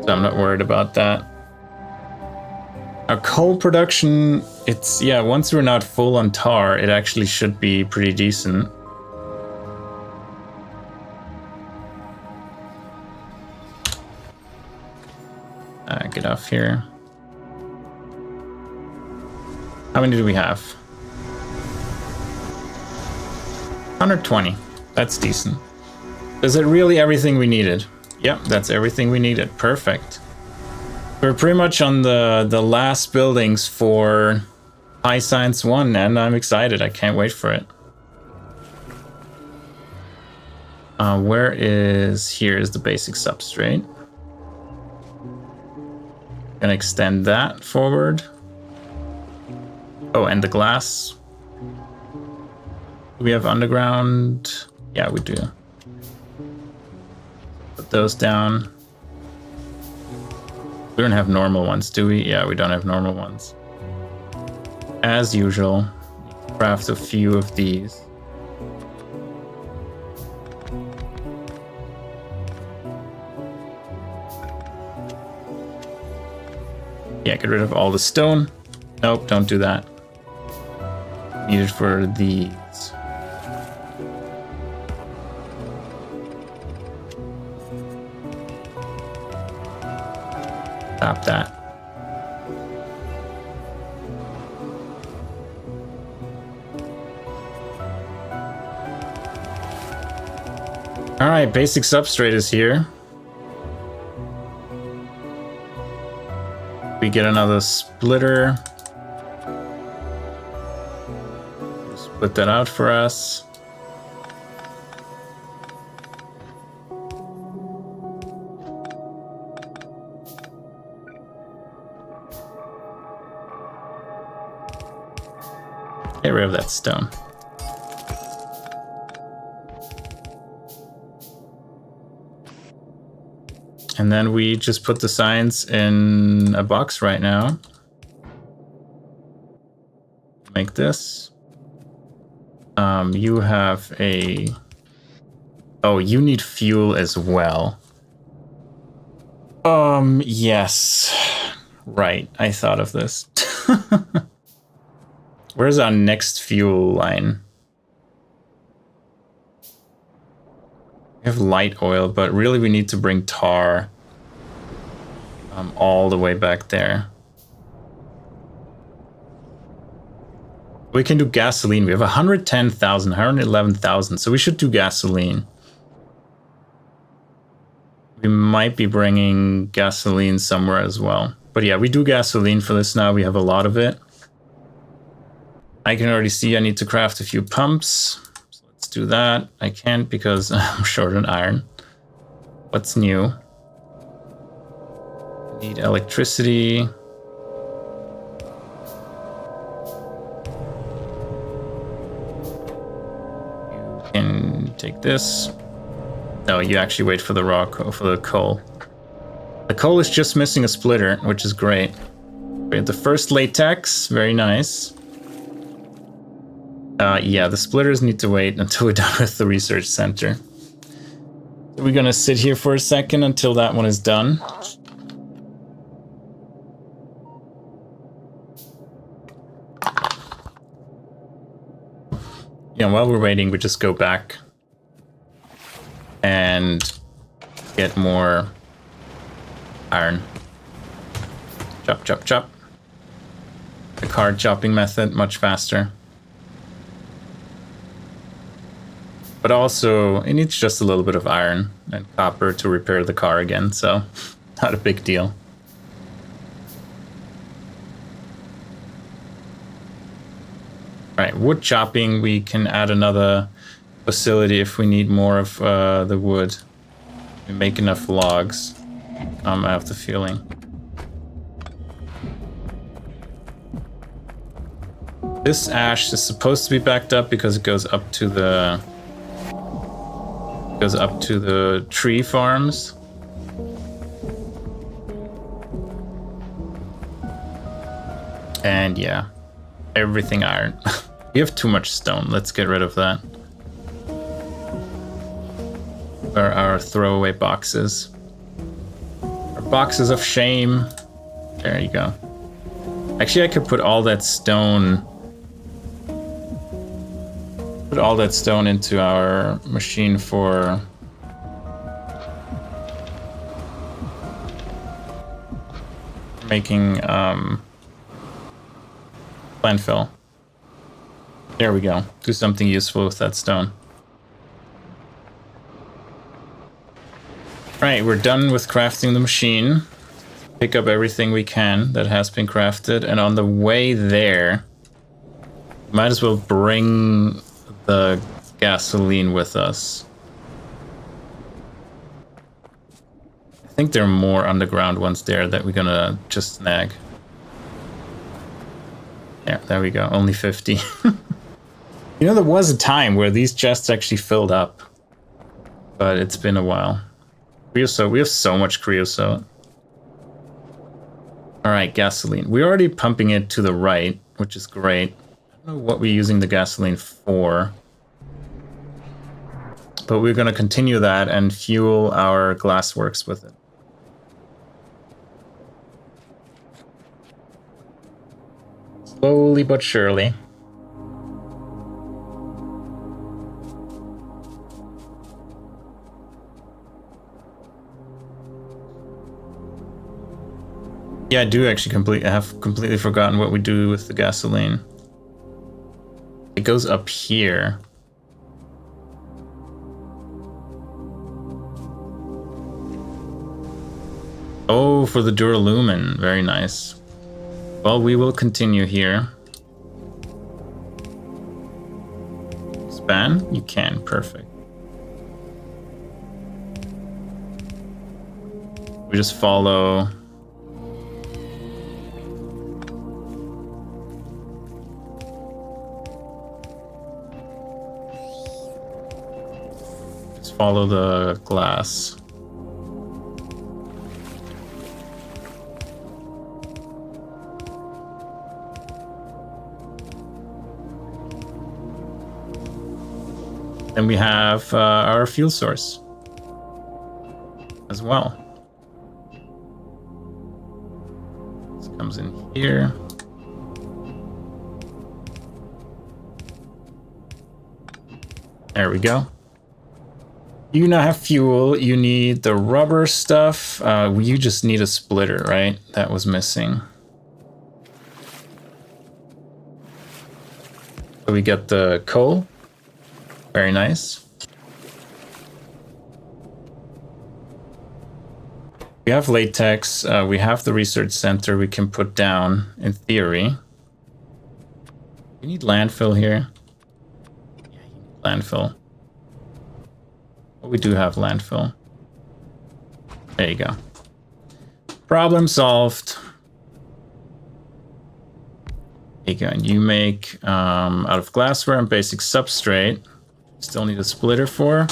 so I'm not worried about that. Our coal production, it's, yeah, once we're not full on tar, it actually should be pretty decent. Get off here. How many do we have? 120. That's decent. Is it really everything we needed? Yep, that's everything we needed. Perfect. We're pretty much on the last buildings for High Science 1, and I'm excited. I can't wait for it. Where is... Here is the basic substrate. Gonna extend that forward. Oh, and the glass. Do we have underground? Yeah, we do. Put Put those down. We don't have normal ones, do we? Yeah, we don't have normal ones. As usual, craft a few of these. Yeah, get rid of all the stone. Nope, don't do that. Need it for these. Stop that. All right, basic substrate is here. We get another splitter. Split that out for us. Get rid of that stone. And then we just put the signs in a box right now. Make this. You have a... Oh, you need fuel as well. Yes. Right, I thought of this. Where's our next fuel line? We have light oil, but really we need to bring tar all the way back there. We can do gasoline. We have 110,000, 111,000, so we should do gasoline. We might be bringing gasoline somewhere as well. But yeah, we do gasoline for this now. We have a lot of it. I can already see I need to craft a few pumps. So let's do that. I can't because I'm short on iron. What's new? Need electricity. You can take this. No, you actually wait for the for the coal. The coal is just missing a splitter, which is great. We have the first latex, very nice. Yeah, the splitters need to wait until we're done with the research center. So we're gonna sit here for a second until that one is done. Yeah, while we're waiting, we just go back and get more iron. Chop, chop, chop. The card chopping method, much faster. But also, it needs just a little bit of iron and copper to repair the car again, so not a big deal. Right, wood chopping, we can add another facility if we need more of the wood. We make enough logs. I have the feeling. This ash is supposed to be backed up because it goes up to the tree farms. And yeah, everything iron. We have too much stone. Let's get rid of that. Where are our throwaway boxes? Our boxes of shame. There you go. Actually, I could put all that stone. Put all that stone into our machine for making landfill. There we go. Do something useful with that stone. Right, we're done with crafting the machine. Pick up everything we can that has been crafted, and on the way there, might as well bring the gasoline with us. I think there are more underground ones there that we're gonna just snag. Yeah, there we go. Only 50. You know, there was a time where these chests actually filled up, but it's been a while. Creosote. We have so much creosote. All right, gasoline. We're already pumping it to the right, which is great. I don't know what we're using the gasoline for, but we're going to continue that and fuel our glassworks with it. Slowly but surely. Yeah, I do actually have completely forgotten what we do with the gasoline. It goes up here. Oh, for the Duralumin. Very nice. Well, we will continue here. Expand? You can. Perfect. We just follow... follow the glass. And we have our fuel source as well. This comes in here. There we go. You now have fuel, you need the rubber stuff, you just need a splitter, right? That was missing. So we get the coal, very nice. We have latex, we have the research center we can put down, in theory. We need landfill here. Yeah, you need landfill. We do have landfill. There you go. Problem solved. There you go. And you make out of glassware and basic substrate. Still need a splitter for.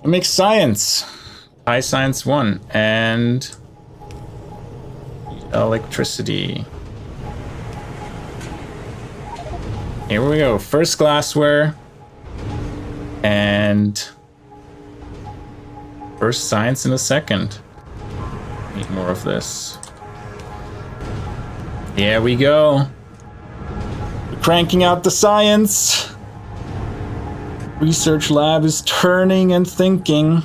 It makes science. pyAE10 and electricity. Here we go. First glassware and first science in a second. Need more of this. Here we go. We're cranking out the science. Research lab is turning and thinking.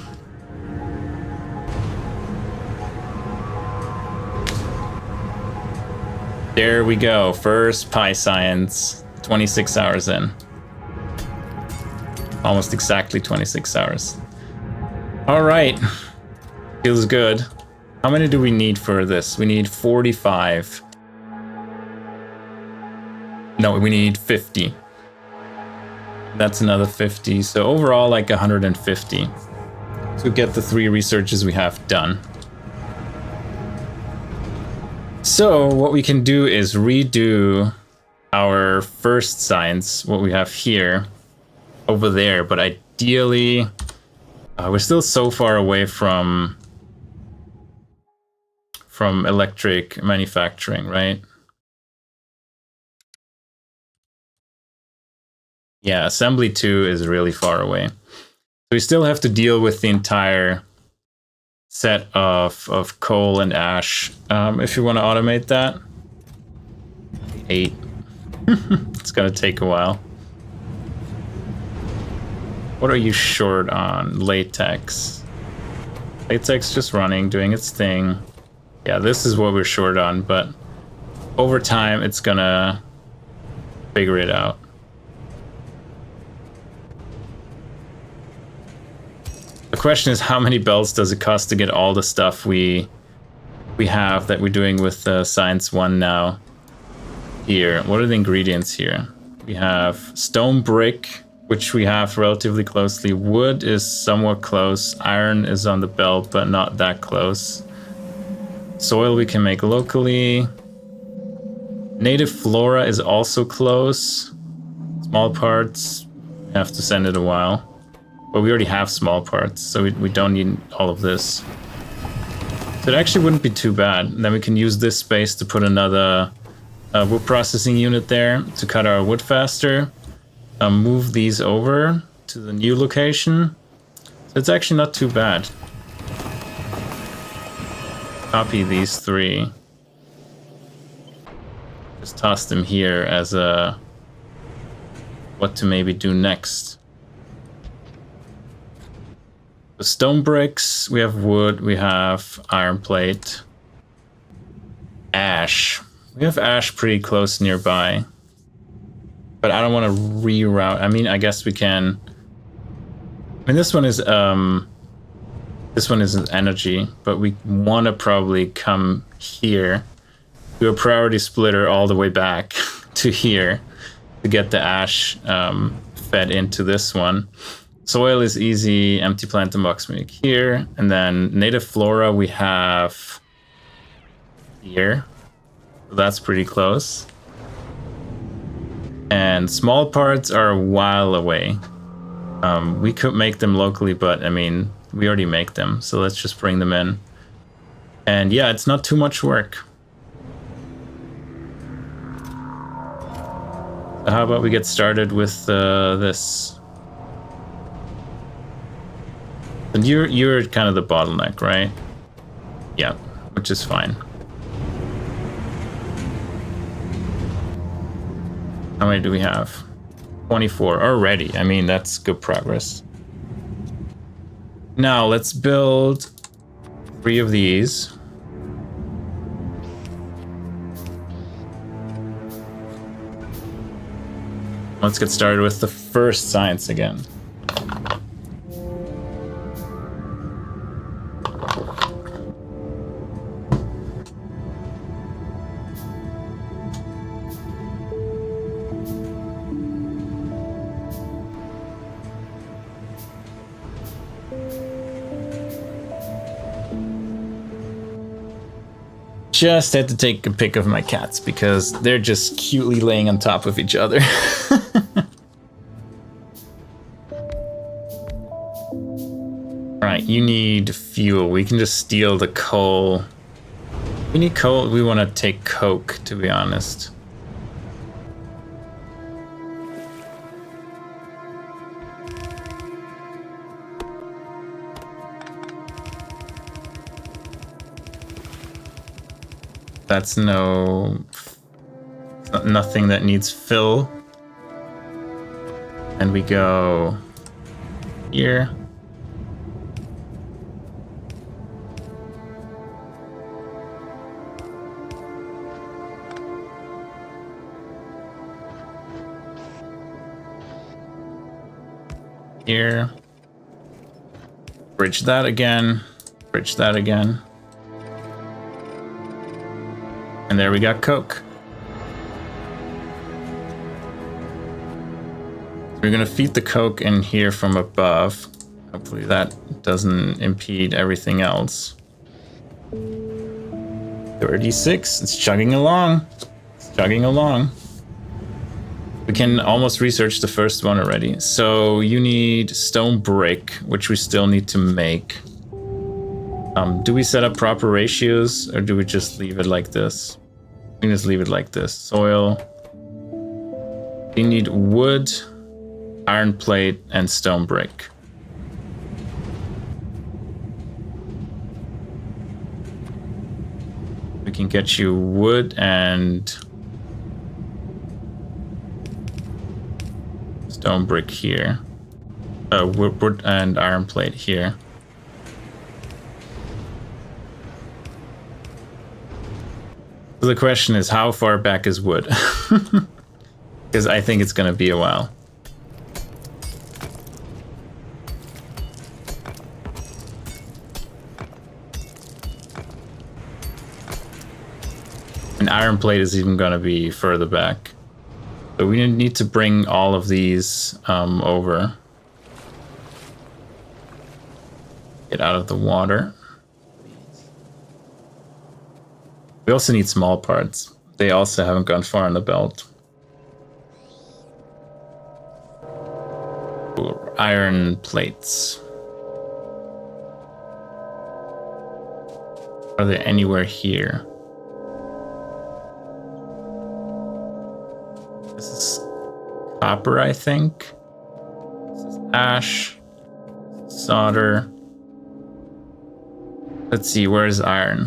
There we go. First pyAE10. 26 hours in. Almost exactly 26 hours. All right, feels good. How many do we need for this? We need 45. No, we need 50. That's another 50. So overall, like 150 to get the 3 researches we have done. So what we can do is redo our first science, what we have here, over there, but ideally we're still so far away from electric manufacturing, right? Yeah, assembly 2 is really far away. So we still have to deal with the entire set of coal and ash. If you want to automate that. 8. It's gonna take a while. What are you short on? Latex. Latex just running, doing its thing. Yeah, this is what we're short on, but over time it's gonna figure it out. The question is, how many belts does it cost to get all the stuff we have that we're doing with Science 1 now? Here, what are the ingredients here? We have stone brick, which we have relatively closely. Wood is somewhat close. Iron is on the belt, but not that close. Soil we can make locally. Native flora is also close. Small parts, we have to send it a while. But we already have small parts, so we don't need all of this. So it actually wouldn't be too bad. And then we can use this space to put another wood processing unit there to cut our wood faster. Move these over to the new location. So it's actually not too bad. Copy these 3. Just toss them here as a what to maybe do next. The stone bricks, we have wood, we have iron plate, ash. We have ash pretty close nearby, but I don't want to reroute. I mean, I guess we can. I mean, this one is energy, but we want to probably come here, do a priority splitter all the way back to here to get the ash fed into this one. Soil is easy, empty plant and box make here, and then native flora we have here. So that's pretty close. And small parts are a while away. We could make them locally, but I mean, we already make them, so let's just bring them in. And yeah, it's not too much work. So how about we get started with this? And you're kind of the bottleneck, right? Yeah, which is fine. How many do we have? 24 already. I mean, that's good progress. Now let's build 3 of these. Let's get started with the first science again. Just had to take a pic of my cats because they're just cutely laying on top of each other. Alright, you need fuel. We can just steal the coal. We need coal. We want to take coke, to be honest. That's nothing that needs fill. And we go here. Here. Bridge that again. Bridge that again. And there we got coke. We're gonna feed the coke in here from above. Hopefully that doesn't impede everything else. 36, it's chugging along. It's chugging along. We can almost research the first one already. So you need stone brick, which we still need to make. Do we set up proper ratios or do we just leave it like this? We can just leave it like this. Soil. You need wood, iron plate, and stone brick. We can get you wood and stone brick here. Wood and iron plate here. So the question is, how far back is wood? Because I think it's going to be a while. And iron plate is even going to be further back. So we need to bring all of these over. Get out of the water. We also need small parts. They also haven't gone far in the belt. iron plates? Are they anywhere here? This is copper, I think. This is ash. Solder. Let's see, where's iron?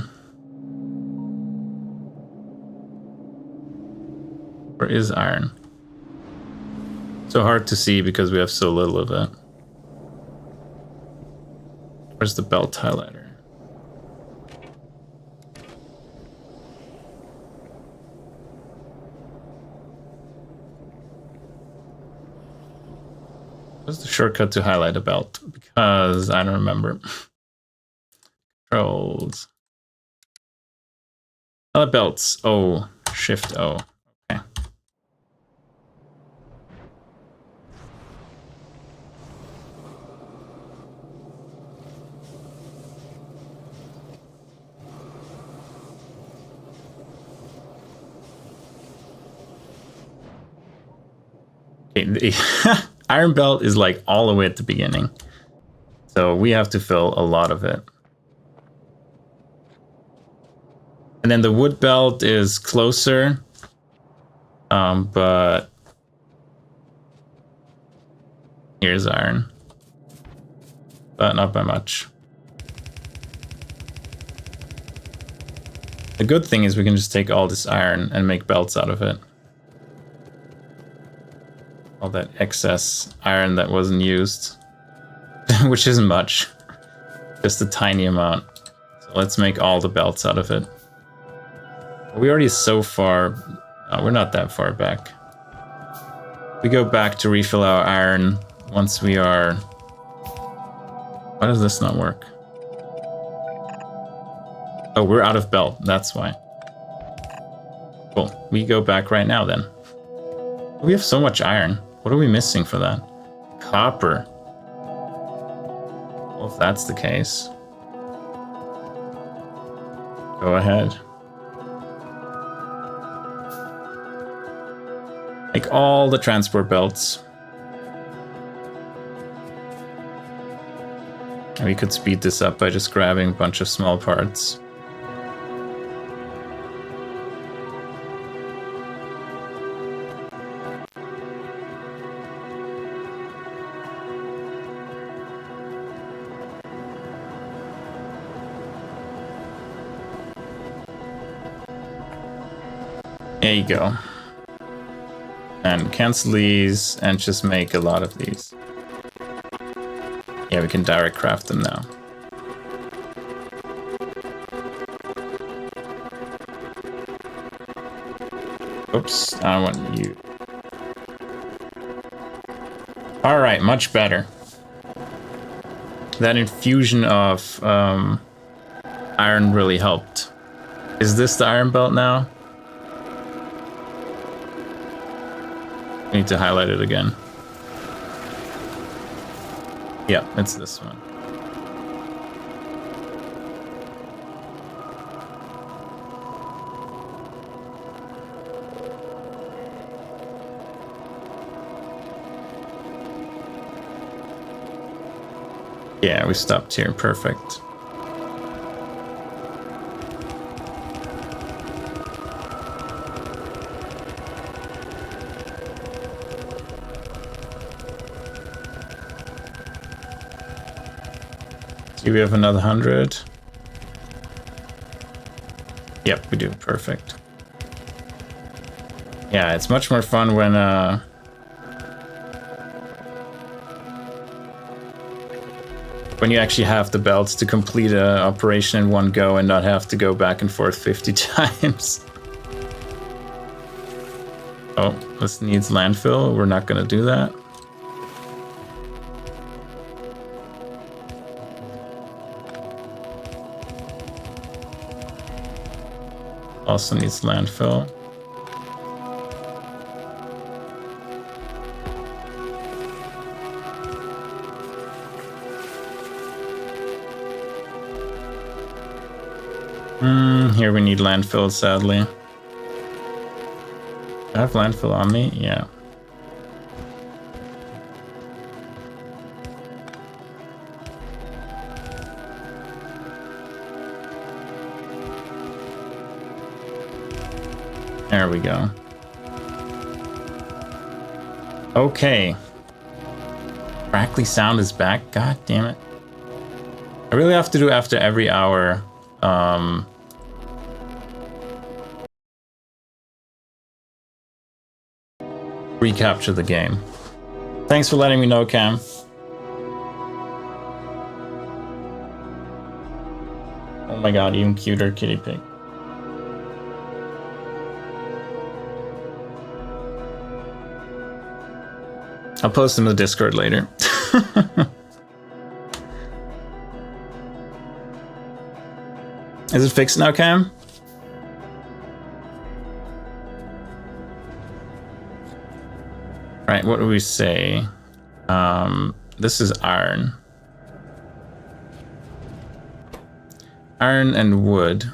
Where is iron? So hard to see because we have so little of it. Where's the belt highlighter? What's the shortcut to highlight a belt? Because I don't remember. Controls. Highlight belts. O. Shift O. Okay. Okay. Iron belt is like all the way at the beginning. So we have to fill a lot of it. And then the wood belt is closer. But here's iron. But not by much. The good thing is we can just take all this iron and make belts out of it. All that excess iron that wasn't used, which isn't much, just a tiny amount. So let's make all the belts out of it. We already so far, we're not that far back. We go back to refill our iron once we are. Why does this not work? Oh, we're out of belt, that's why. Cool, we go back right now then. We have so much iron. What are we missing for that? Copper. Well, if that's the case, go ahead. Make all the transport belts. And we could speed this up by just grabbing a bunch of small parts. There you go. And cancel these and just make a lot of these. Yeah, we can direct craft them now. Oops, I want you. Alright, much better. That infusion of iron really helped. Is this the iron belt now? I need to highlight it again. Yeah, it's this one. Yeah, we stopped here. Perfect. Do we have another 100? Yep, we do. Perfect. Yeah, it's much more fun when you actually have the belts to complete an operation in one go and not have to go back and forth 50 times. Oh, this needs landfill. We're not going to do that. Also needs landfill. Here we need landfill, sadly. Do I have landfill on me? Yeah. There we go. Okay. Crackly sound is back. God damn it. I really have to do after every hour. Recapture the game. Thanks for letting me know, Cam. Oh my god, even cuter kitty pig. I'll post in the Discord later. Is it fixed now, Cam? Right, what do we say? This is iron. Iron and wood.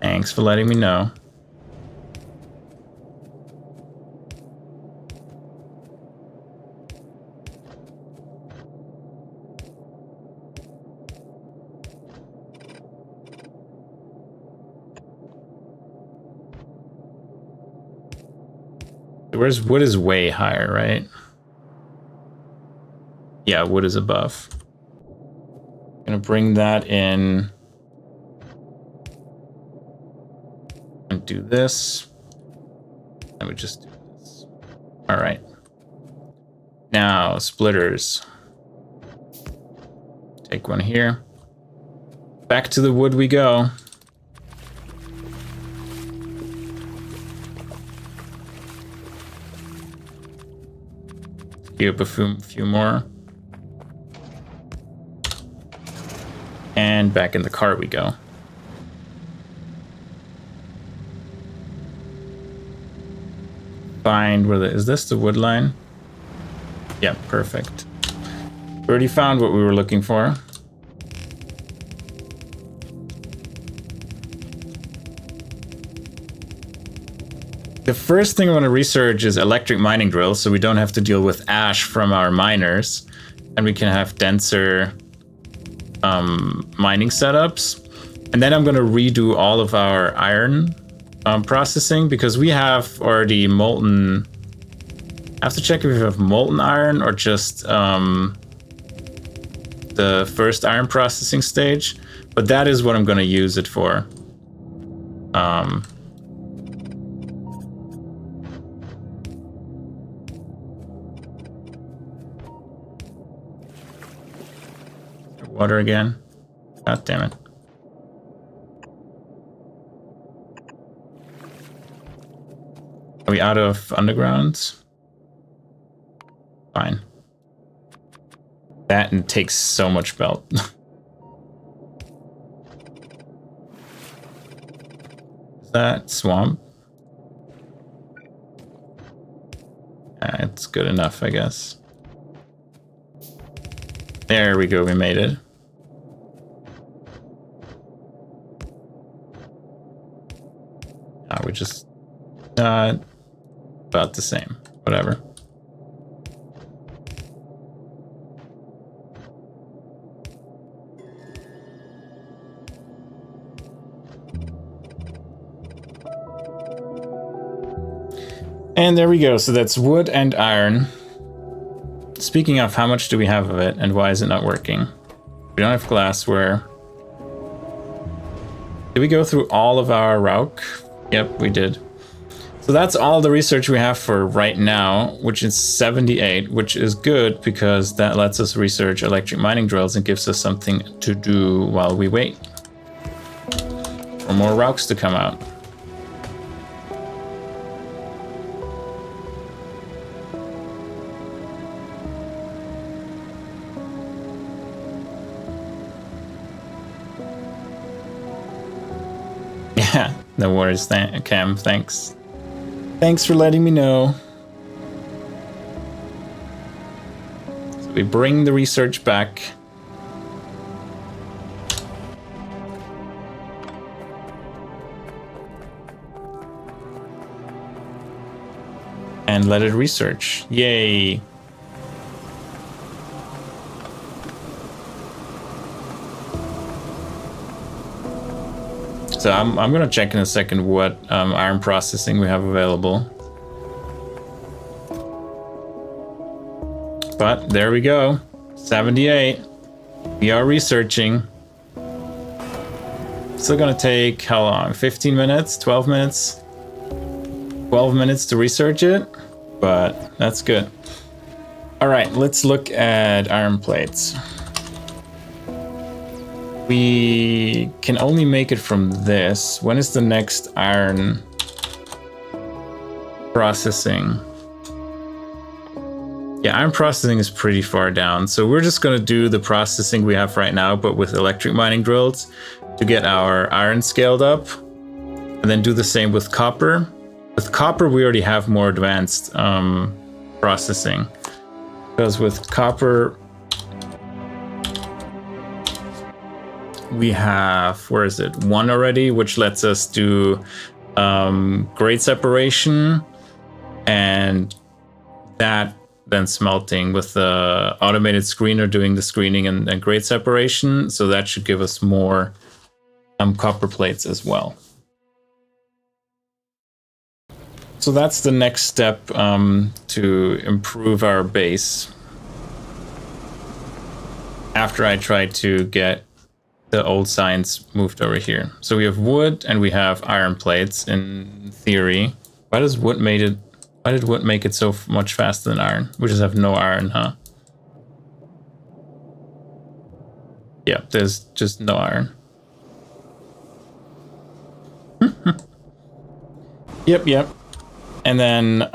Thanks for letting me know. Where's wood is way higher, right? Yeah, wood is above. Gonna bring that in and do this. And we just do this. All right. Now splitters. Take one here. Back to the wood we go. Queue up a few more. And back in the car we go. Find where is this the wood line? Yeah, perfect. Already found what we were looking for. The first thing I want to research is electric mining drills, so we don't have to deal with ash from our miners, and we can have denser mining setups. And then I'm going to redo all of our iron processing, because we have already molten. I have to check if we have molten iron or just the first iron processing stage, but that is what I'm going to use it for. Water again. God damn it. Are we out of undergrounds? Fine. That and takes so much belt. Is that swamp? It's good enough, I guess. There we go, we made it. We just about the same, whatever. And there we go. So that's wood and iron. Speaking of, how much do we have of it and why is it not working? We don't have glassware. Did we go through all of our Rauk? Yep, we did. So that's all the research we have for right now, which is 78, which is good because that lets us research electric mining drills and gives us something to do while we wait for more Rauks to come out. Yeah, no worries, Cam, thanks. Thanks for letting me know. So we bring the research back. And let it research. Yay. So I'm gonna check in a second what iron processing we have available. But there we go, 78. We are researching. Still gonna take how long? 15 minutes? 12 minutes? 12 minutes to research it, but that's good. All right, let's look at iron plates. We can only make it from this. When is the next iron processing? Yeah, iron processing is pretty far down. So we're just gonna do the processing we have right now, but with electric mining drills to get our iron scaled up. And then do the same with copper. With copper, we already have more advanced processing. Because with copper, we have, where is it? 1 already, which lets us do grade separation, and that then smelting with the automated screener doing the screening and grade separation. So that should give us more copper plates as well. So that's the next step to improve our base. After I try to get the old science moved over here. So we have wood and we have iron plates in theory. Why did wood make it so much faster than iron? We just have no iron, huh? Yeah, there's just no iron. Yep. And then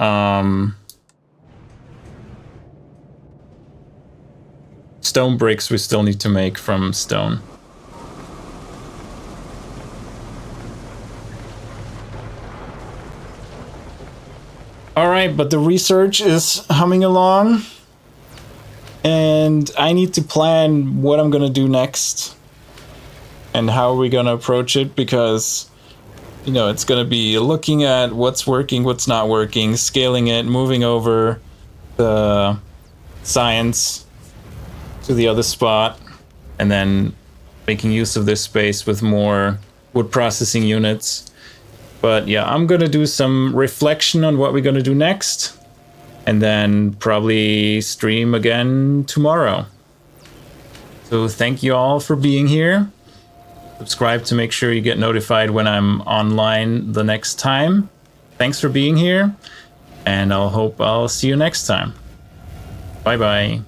stone bricks we still need to make from stone. All right, but the research is humming along, and I need to plan what I'm gonna do next and how we're gonna approach it, because you know, it's going to be looking at what's working, what's not working, scaling it, moving over the science to the other spot, and then making use of this space with more wood processing units. But yeah, I'm going to do some reflection on what we're going to do next, and then probably stream again tomorrow. So thank you all for being here. Subscribe to make sure you get notified when I'm online the next time. Thanks for being here, and I'll see you next time. Bye bye.